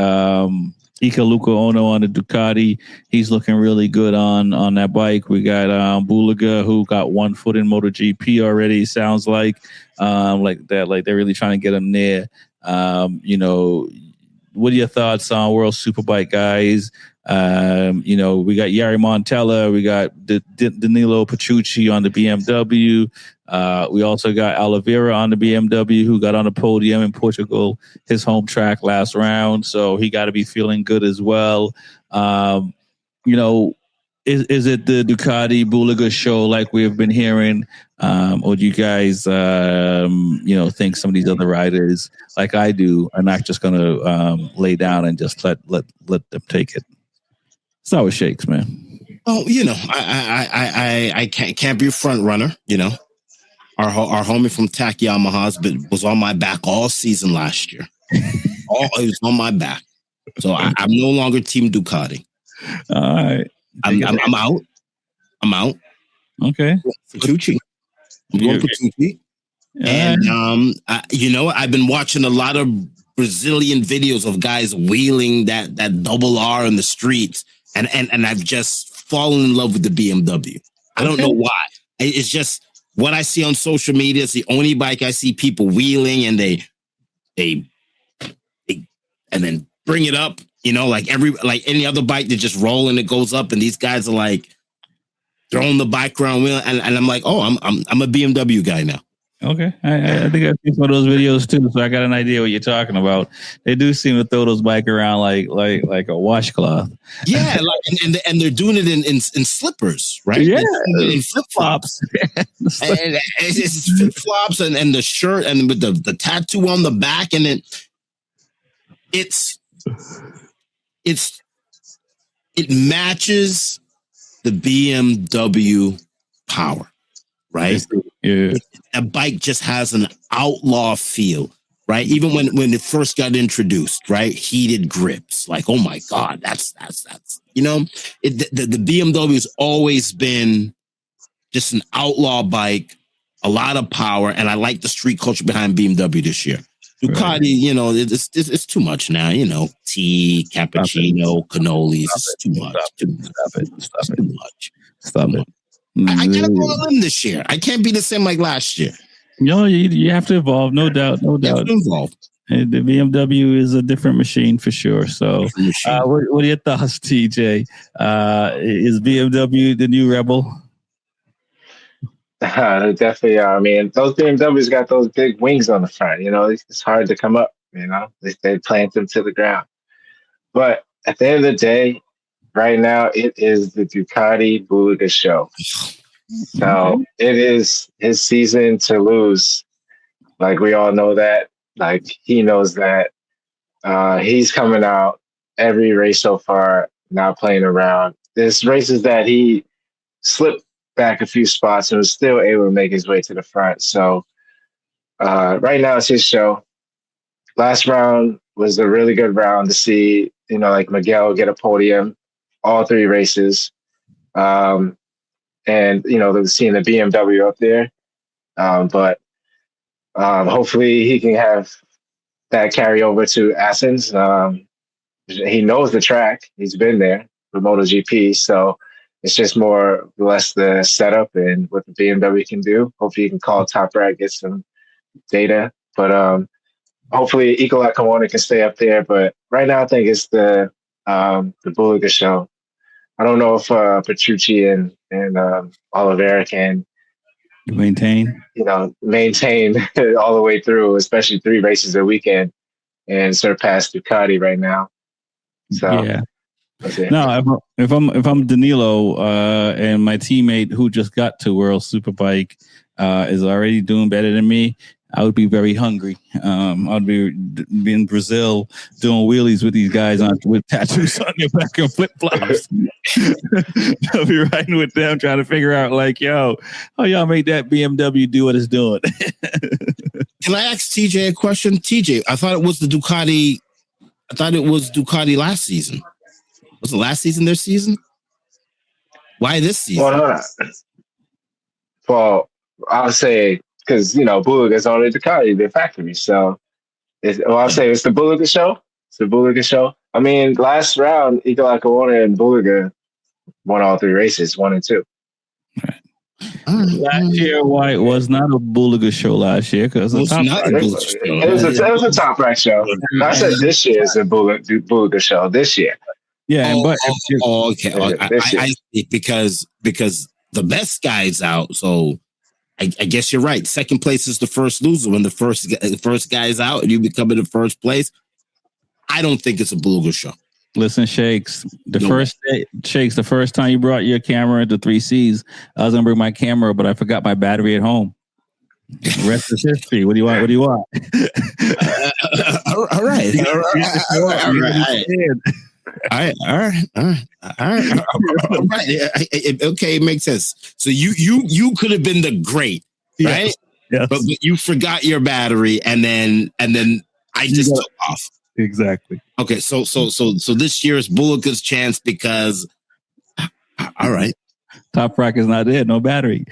Speaker 2: Ika Luka Ono on the Ducati. He's looking really good on that bike. We got Bulaga, who got 1 foot in MotoGP already. Sounds like they're really trying to get him there. What are your thoughts on World Superbike, guys? We got Yari Montella, we got Danilo Petrucci on the BMW. We also got Oliveira on the BMW, who got on the podium in Portugal, his home track last round. So he got to be feeling good as well. Is it the Ducati Bulaga show like we have been hearing? Or do you guys, think some of these other riders, like I do, are not just going to lay down and just let them take it? It's always Shakes, man.
Speaker 3: Oh, I can't be a front runner. Our homie from TAC Yamaha's was on my back all season last year. It was on my back. So I'm no longer Team Ducati.
Speaker 2: All right.
Speaker 3: I'm out. I'm out.
Speaker 2: Okay.
Speaker 3: Petrucci. I'm going Petrucci. And I've been watching a lot of Brazilian videos of guys wheeling that double R in the streets. And I've just fallen in love with the BMW. I don't know why. It's just what I see on social media. It's the only bike I see people wheeling, and they and then bring it up. Like any other bike, they just roll and it goes up, and these guys are like throwing the bike around wheel, and I'm like, oh, I'm a BMW guy now.
Speaker 2: Okay, I think I've seen some of those videos too, so I got an idea what you're talking about. They do seem to throw those bike around like a washcloth.
Speaker 3: Yeah, and they're doing it in slippers, right?
Speaker 2: Yeah,
Speaker 3: in flip flops, and it's flip flops and the shirt and with the tattoo on the back, and it matches the BMW power, right?
Speaker 2: Yeah.
Speaker 3: A bike just has an outlaw feel, right? Even when it first got introduced, right? Heated grips, like, oh my God, that's the BMW has always been just an outlaw bike, a lot of power, and I like the street culture behind BMW this year. Ducati, it's too much now. Tea, cappuccino, cannolis. It's too much. Stop it.
Speaker 2: Stop it.
Speaker 3: I gotta go on them this year. I can't be the same like last year.
Speaker 2: You have to evolve, no doubt.
Speaker 3: You have to evolve.
Speaker 2: The BMW is a different machine for sure. So, what are your thoughts, TJ? Is BMW the new Rebel?
Speaker 4: They definitely are. I mean, those BMWs got those big wings on the front. You know, it's hard to come up. You know, they plant them to the ground. But at the end of the day, right now it is the Ducati Bulaga show. So it is his season to lose. Like we all know that. Like he knows that. He's coming out every race so far, not playing around. There's races that he slipped back a few spots and was still able to make his way to the front. So right now it's his show. Last round was a really good round to see, you know, like Miguel get a podium, all three races. And, you know, seeing the BMW up there. But hopefully he can have that carry over to Athens. He knows the track. He's been there for MotoGP. So it's just more or less the setup and what the BMW can do. Hopefully he can call Top Rat, get some data. But hopefully Eco Acamone can stay up there. But right now I think it's the Bulaga show. I don't know if Petrucci and Oliveira can
Speaker 2: maintain
Speaker 4: all the way through, especially 3 races a weekend, and surpass Ducati right now. So
Speaker 2: yeah. No, if I'm Danilo and my teammate who just got to World Superbike is already doing better than me, I would be very hungry. I'd be in Brazil doing wheelies with these guys with tattoos on their back and flip flops. I'll be riding with them trying to figure out, like, yo, how y'all make that BMW do what it's doing?
Speaker 3: Can I ask TJ a question? TJ, I thought it was Ducati last season. Was it last season their season? Why this season?
Speaker 4: Well, I'll say, because, you know, Bulaga's on the Ducati, the factory. So I'll say it's the Bulaga show. It's the Bulaga show. I mean, last round, Eco Acamone and Bulaga won all 3 races, 1 and 2.
Speaker 2: Right. Last year, why it was not a Bulaga show last year? Because it was
Speaker 4: a Top Rack show. I said this year is a Bulaga show. This year.
Speaker 2: Yeah,
Speaker 3: okay. I see, because the best guy's out, so I guess you're right. Second place is the first loser. When the first guy's out and you become in the first place, I don't think it's a Bulaga show.
Speaker 2: Listen, Shakes, the first time you brought your camera into 3Cs, I was gonna bring my camera, but I forgot my battery at home. The rest is history. What do you want?
Speaker 3: All right. Okay, it makes sense. So you could have been the great, right?
Speaker 2: Yes.
Speaker 3: But you forgot your battery, and then I just took off.
Speaker 2: Exactly.
Speaker 3: Okay, so this year is Bulaga's chance because, all right,
Speaker 2: Top Rack is not there, no battery.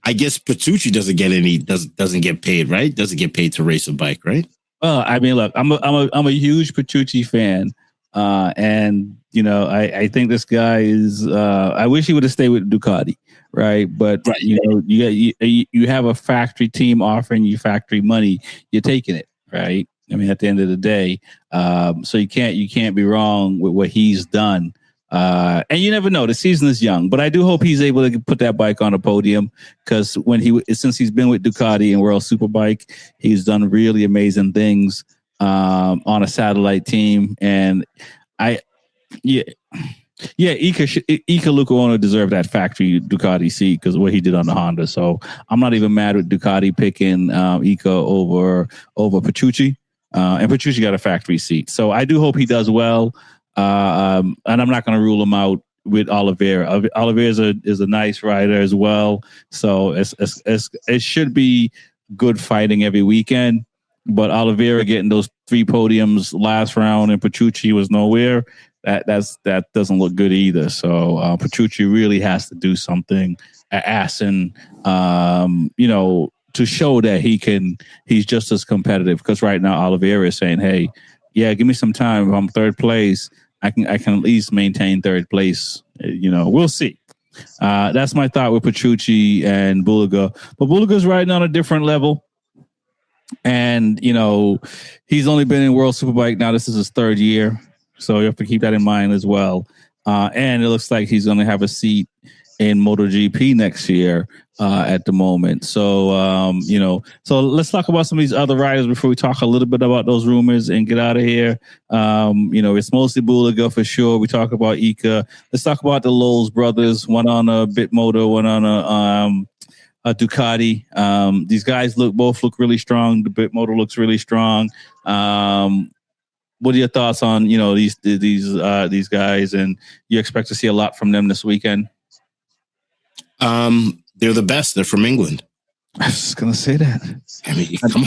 Speaker 3: I guess Petrucci doesn't get paid, right? Doesn't get paid to race a bike, right?
Speaker 2: Well, I mean, look, I'm a huge Petrucci fan, and you know, I think this guy is. I wish he would have stayed with Ducati, right? But you know, you have a factory team offering you factory money, you're taking it, right? I mean, at the end of the day, so you can't be wrong with what he's done. And you never know. The season is young, but I do hope he's able to put that bike on a podium because since he's been with Ducati and World Superbike, he's done really amazing things on a satellite team. And Ika Luca deserved that factory Ducati seat because of what he did on the Honda. So I'm not even mad with Ducati picking Ika over Petrucci, and Petrucci got a factory seat. So I do hope he does well. And I'm not going to rule him out with Oliveira. Oliveira is a nice rider as well. So it should be good fighting every weekend. But Oliveira getting those 3 podiums last round and Petrucci was nowhere. That doesn't look good either. So Petrucci really has to do something at Assen, you know, to show that he's just as competitive. Because right now Oliveira is saying, hey, yeah, give me some time. If I'm 3rd place, I can at least maintain 3rd place. You know, we'll see. That's my thought with Petrucci and Bulaga. But Bulaga's riding on a different level. And, you know, he's only been in World Superbike. Now this is his 3rd year. So you have to keep that in mind as well. and it looks like he's going to have a seat in MotoGP next year at the moment. So, so let's talk about some of these other riders before we talk a little bit about those rumors and get out of here. It's mostly Bulaga for sure. We talk about Ika. Let's talk about the Lowe's brothers, one on a Bitmoto, one on a Ducati. These guys both look really strong. The Bitmoto looks really strong. What are your thoughts on, these guys, and you expect to see a lot from them this weekend?
Speaker 3: They're the best. They're from England.
Speaker 2: I was just gonna say that.
Speaker 3: I mean, come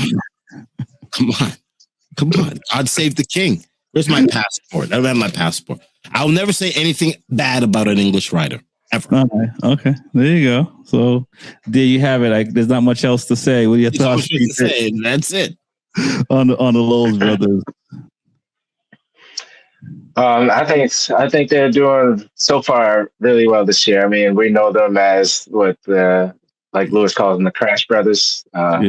Speaker 3: on. God save the king. Where's my passport? I don't have my passport. I'll never say anything bad about an English rider ever.
Speaker 2: Okay. There you go. So there you have it. There's not much else to say. What are your thoughts?
Speaker 3: That's it.
Speaker 2: on the Lowe's brothers.
Speaker 4: I think they're doing so far really well this year. I mean, we know them as what like Lewis calls them, the Crash Brothers. But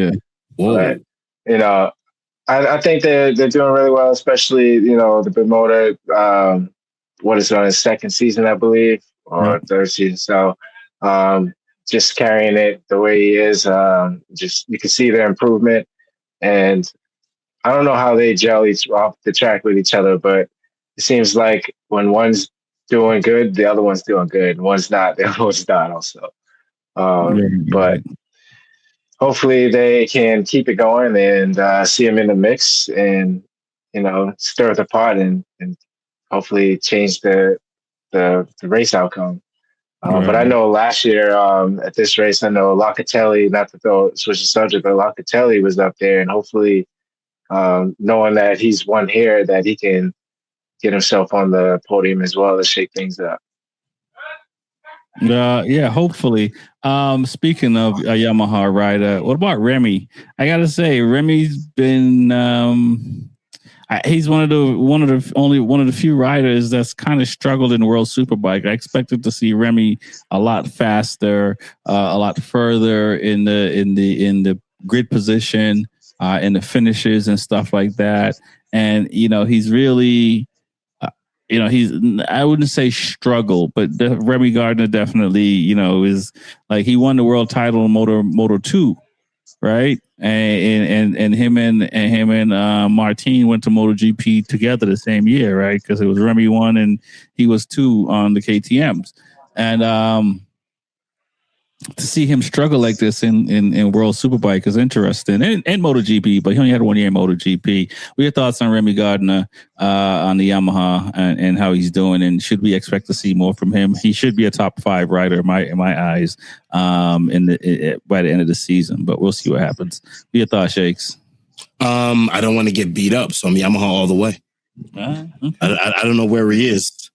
Speaker 4: I think they're doing really well, especially the Bitmoto. What is on his second season, I believe, or third season. So just carrying it the way he is, just you can see their improvement. And I don't know how they gel off the track with each other, but it seems like when one's doing good, the other one's doing good. One's not, the other one's not also. But hopefully they can keep it going and see them in the mix and, stir the pot and hopefully change the race outcome. But I know last year at this race, I know Locatelli, not to switch the subject, but Locatelli was up there, and hopefully knowing that he's won here, that he can get himself on the podium as well to shake things up.
Speaker 2: Hopefully. Speaking of a Yamaha rider, what about Remy? I gotta say, Remy's been he's one of the few riders that's kind of struggled in the World Superbike. I expected to see Remy a lot faster, a lot further in the grid position, in the finishes and stuff like that. And he's really. I wouldn't say struggle, but Remy Gardner definitely, is like he won the world title in Moto 2, right? And him and Martin went to MotoGP together the same year, right? Because it was Remy 1 and he was 2 on the KTMs, and to see him struggle like this in World Superbike is interesting. And MotoGP, but he only had 1 year in MotoGP. What are your thoughts on Remy Gardner on the Yamaha and how he's doing? And should we expect to see more from him? He should be a top 5 rider in my eyes by the end of the season. But we'll see what happens. What are your thoughts, Shakes?
Speaker 3: I don't want to get beat up, so I'm Yamaha all the way. Okay. I don't know where he is.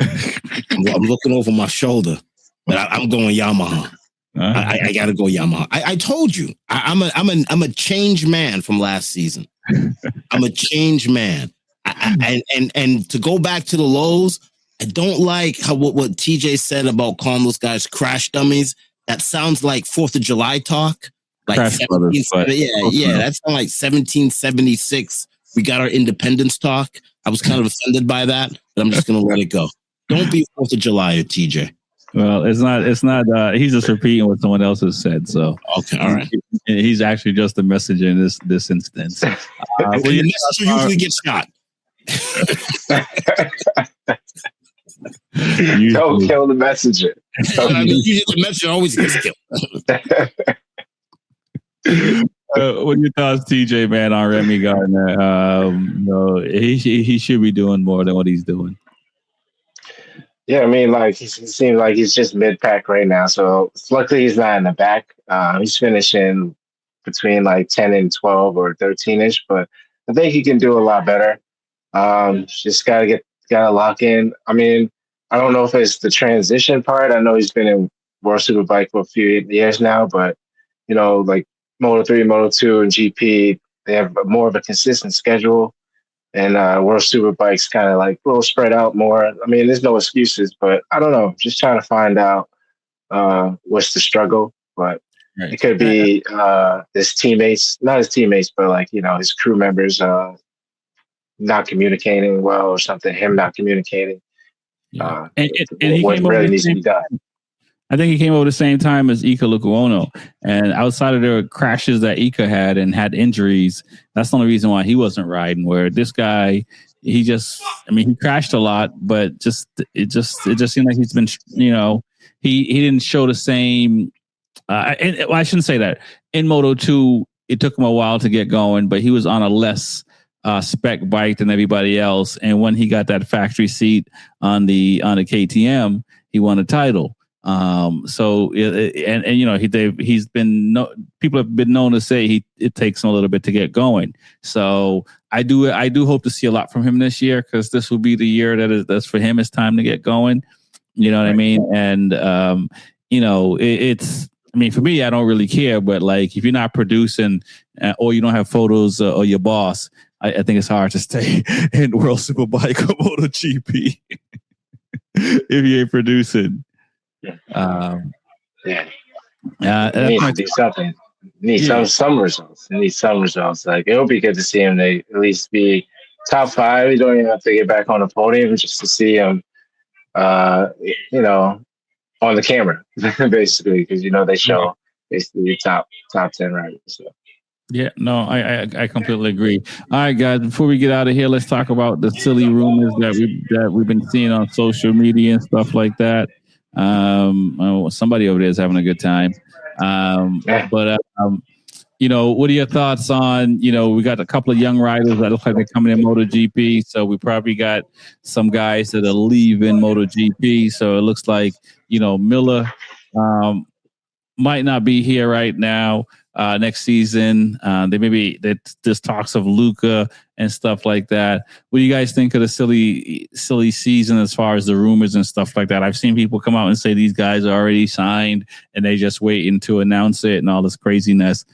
Speaker 3: I'm looking over my shoulder. But I'm going Yamaha. I got to go Yamaha. I told you, I'm a changed man from last season. I'm a changed man. And to go back to the lows, I don't like what TJ said about calling those guys crash dummies. That sounds like 4th of July talk. Like that sounds like 1776. We got our independence talk. I was kind of offended by that, but I'm just going to let it go. Don't be 4th of July, TJ.
Speaker 2: Well, it's not. He's just repeating what someone else has said. So
Speaker 3: okay, all right.
Speaker 2: He's actually just a messenger in this instance.
Speaker 3: The messenger usually gets shot.
Speaker 4: Don't kill the messenger.
Speaker 3: The messenger always gets killed.
Speaker 2: What are your thoughts, TJ, man, on Remy Gardner? He should be doing more than what he's doing.
Speaker 4: Yeah, I mean, like he seems like he's just mid-pack right now. So luckily he's not in the back. He's finishing between like 10 and 12 or 13-ish, but I think he can do a lot better. Just gotta lock in. I mean, I don't know if it's the transition part. I know he's been in World Superbike for a few years now, but like Moto3, Moto2, and GP, they have more of a consistent schedule. And World Superbike's kind of like a little spread out more. I mean, there's no excuses, but I don't know. Just trying to find out what's the struggle. But it could be his teammates, not his teammates, but like, his crew members not communicating well or something, him not communicating.
Speaker 2: And he
Speaker 4: what
Speaker 2: came
Speaker 4: really
Speaker 2: over
Speaker 4: needs to be done.
Speaker 2: I think he came over the same time as Ika Lukuono. And outside of the crashes that Ika had and had injuries, that's the only reason why he wasn't riding. Where this guy, he crashed a lot, but it just seemed like he's been, he didn't show the same. I shouldn't say that. In Moto 2, it took him a while to get going, but he was on a less spec bike than everybody else. And when he got that factory seat on the KTM, he won a title. People have been known to say it takes him a little bit to get going. So I do hope to see a lot from him this year, because this will be the year that's for him. It's time to get going. You know what I mean? And for me, I don't really care, but like, if you're not producing or you don't have photos or your boss, I think it's hard to stay in World Superbike or MotoGP if you ain't producing.
Speaker 4: It needs to do something. Some results. It needs some results. Like, it would be good to see him at least be top 5. You don't even have to get back on the podium, just to see him, on the camera, basically, because they show basically top 10 riders. So.
Speaker 2: Yeah, no, I completely agree. All right, guys, before we get out of here, let's talk about the silly rumors that we've been seeing on social media and stuff like that. Somebody over there is having a good time. What are your thoughts on, we got a couple of young riders that look like they're coming in MotoGP. So we probably got some guys that are leaving MotoGP. So it looks like, Miller might not be here right now. Next season, there's talks of Luca and stuff like that. What do you guys think of the silly season as far as the rumors and stuff like that? I've seen people come out and say these guys are already signed and they just waiting to announce it and all this craziness.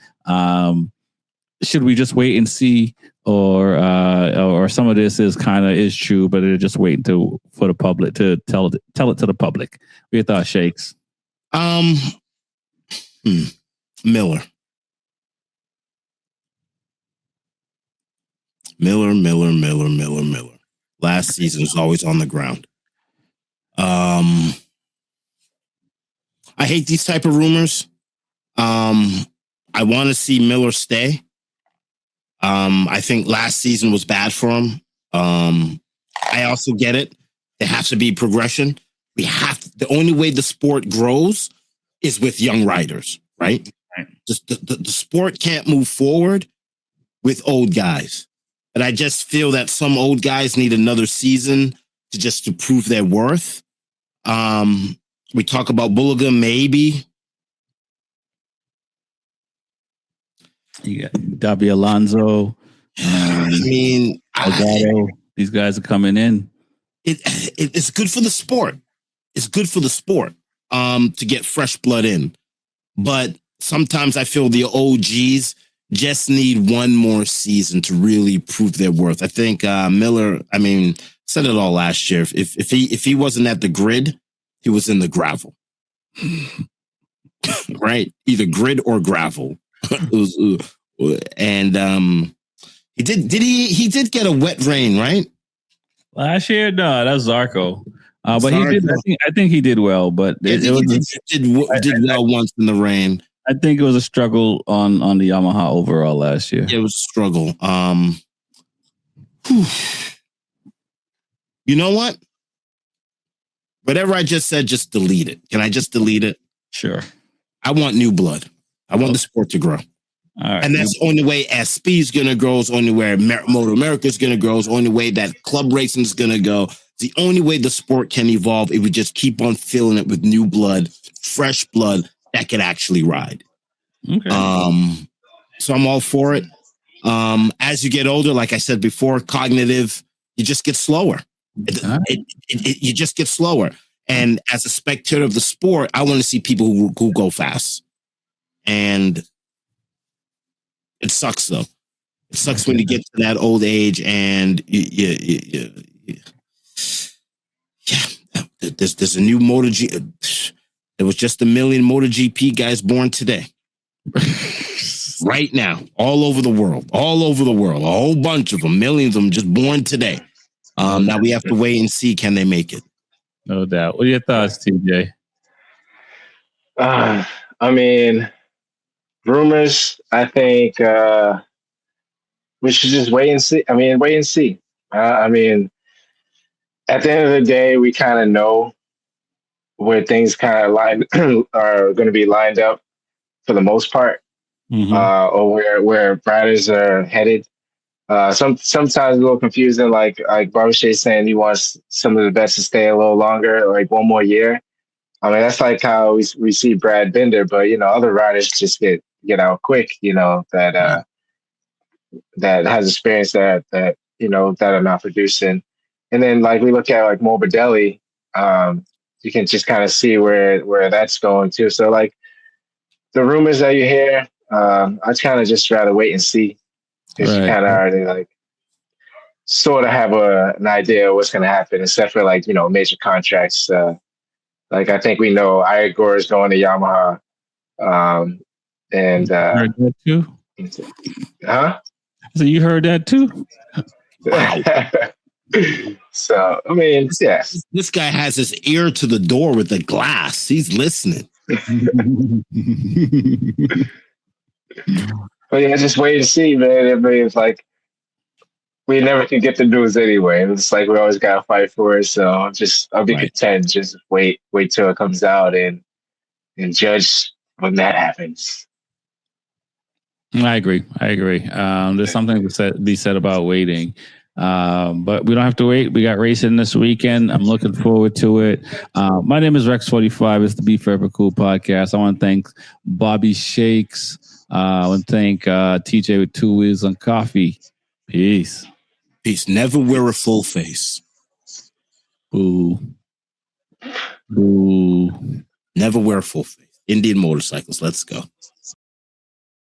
Speaker 2: Should we just wait and see, or some of this is true, but they're just waiting for the public to tell it to the public? What are your thoughts, Shakes?
Speaker 3: Miller. Last season was always on the ground. I hate these type of rumors. I want to see Miller stay. I think last season was bad for him. I also get it. There has to be progression. The only way the sport grows is with young riders, right? Just the sport can't move forward with old guys. But I just feel that some old guys need another season to prove their worth. We talk about Bulliga, maybe.
Speaker 2: You got Davi Alonso.
Speaker 3: Alvaro.
Speaker 2: These guys are coming in.
Speaker 3: It's good for the sport. It's good for the sport to get fresh blood in. But sometimes I feel the OGs just need one more season to really prove their worth. I think Miller, said it all last year. If he wasn't at the grid, he was in the gravel. Right? Either grid or gravel. And he did get a wet rain, right?
Speaker 2: Last year, no, that's Zarco. But he did. I think he did well. But
Speaker 3: he did well once in the rain.
Speaker 2: I think it was a struggle on the Yamaha overall last year.
Speaker 3: It was a struggle. You know what? Whatever I just said, just delete it. Can I just delete it?
Speaker 2: Sure.
Speaker 3: I want new blood. I want the sport to grow.
Speaker 2: All right.
Speaker 3: And that's the only way SP is going to grow. It's the only way MotoAmerica is going to grow. It's the only way that club racing is going to go. The only way the sport can evolve if we just keep on filling it with new blood, fresh blood that can actually ride.
Speaker 2: Okay.
Speaker 3: So I'm all for it. As you get older, like I said before, cognitive, you just get slower. You just get slower. And as a spectator of the sport, I want to see people who go fast. And it sucks, though. It sucks when you get to that old age and there's a new MotoGP. There was just 1 million MotoGP guys born today. Right now, all over the world, a whole bunch of them, millions of them just born today. Now we have to wait and see, can they make it?
Speaker 2: No doubt. What are your thoughts, TJ?
Speaker 4: I mean, rumors. I think we should just wait and see. I mean, wait and see. I mean, at the end of the day, we kind of know where things kind of are going to be lined up for the most part, or where riders are headed. Sometimes a little confusing, like Barbashay saying he wants some of the best to stay a little longer, like one more year. I mean, that's like how we see Brad Binder, but other riders just get out quick. That has experience that that are not producing, and then like we look at like Morbidelli, you can just kind of see where that's going too. So like the rumors that you hear, I kind of just rather wait and see because you kind of already like sort of have an idea of what's going to happen, except for like major contracts. Like I think we know Igor is going to Yamaha, and
Speaker 2: heard that too?
Speaker 4: Huh?
Speaker 2: So you heard that too?
Speaker 3: Wow.
Speaker 4: So I mean, yeah,
Speaker 3: this guy has his ear to the door with the glass. He's listening.
Speaker 4: But yeah, just wait and see, man. I mean, it's like we never can get the news anyway. It's like we always gotta fight for it. So I'll be content. Just wait till it comes out and judge when that happens.
Speaker 2: I agree. There's something to be said about waiting. But we don't have to wait. We got racing this weekend. I'm looking forward to it. My name is Rex45. It's the Be Forever Cool podcast. I want to thank Bobby Shakes. I want to thank TJ with 2 Wheels on Coffee. Peace.
Speaker 3: Never wear a full face.
Speaker 2: Boo.
Speaker 3: Never wear a full face. Indian Motorcycles. Let's go.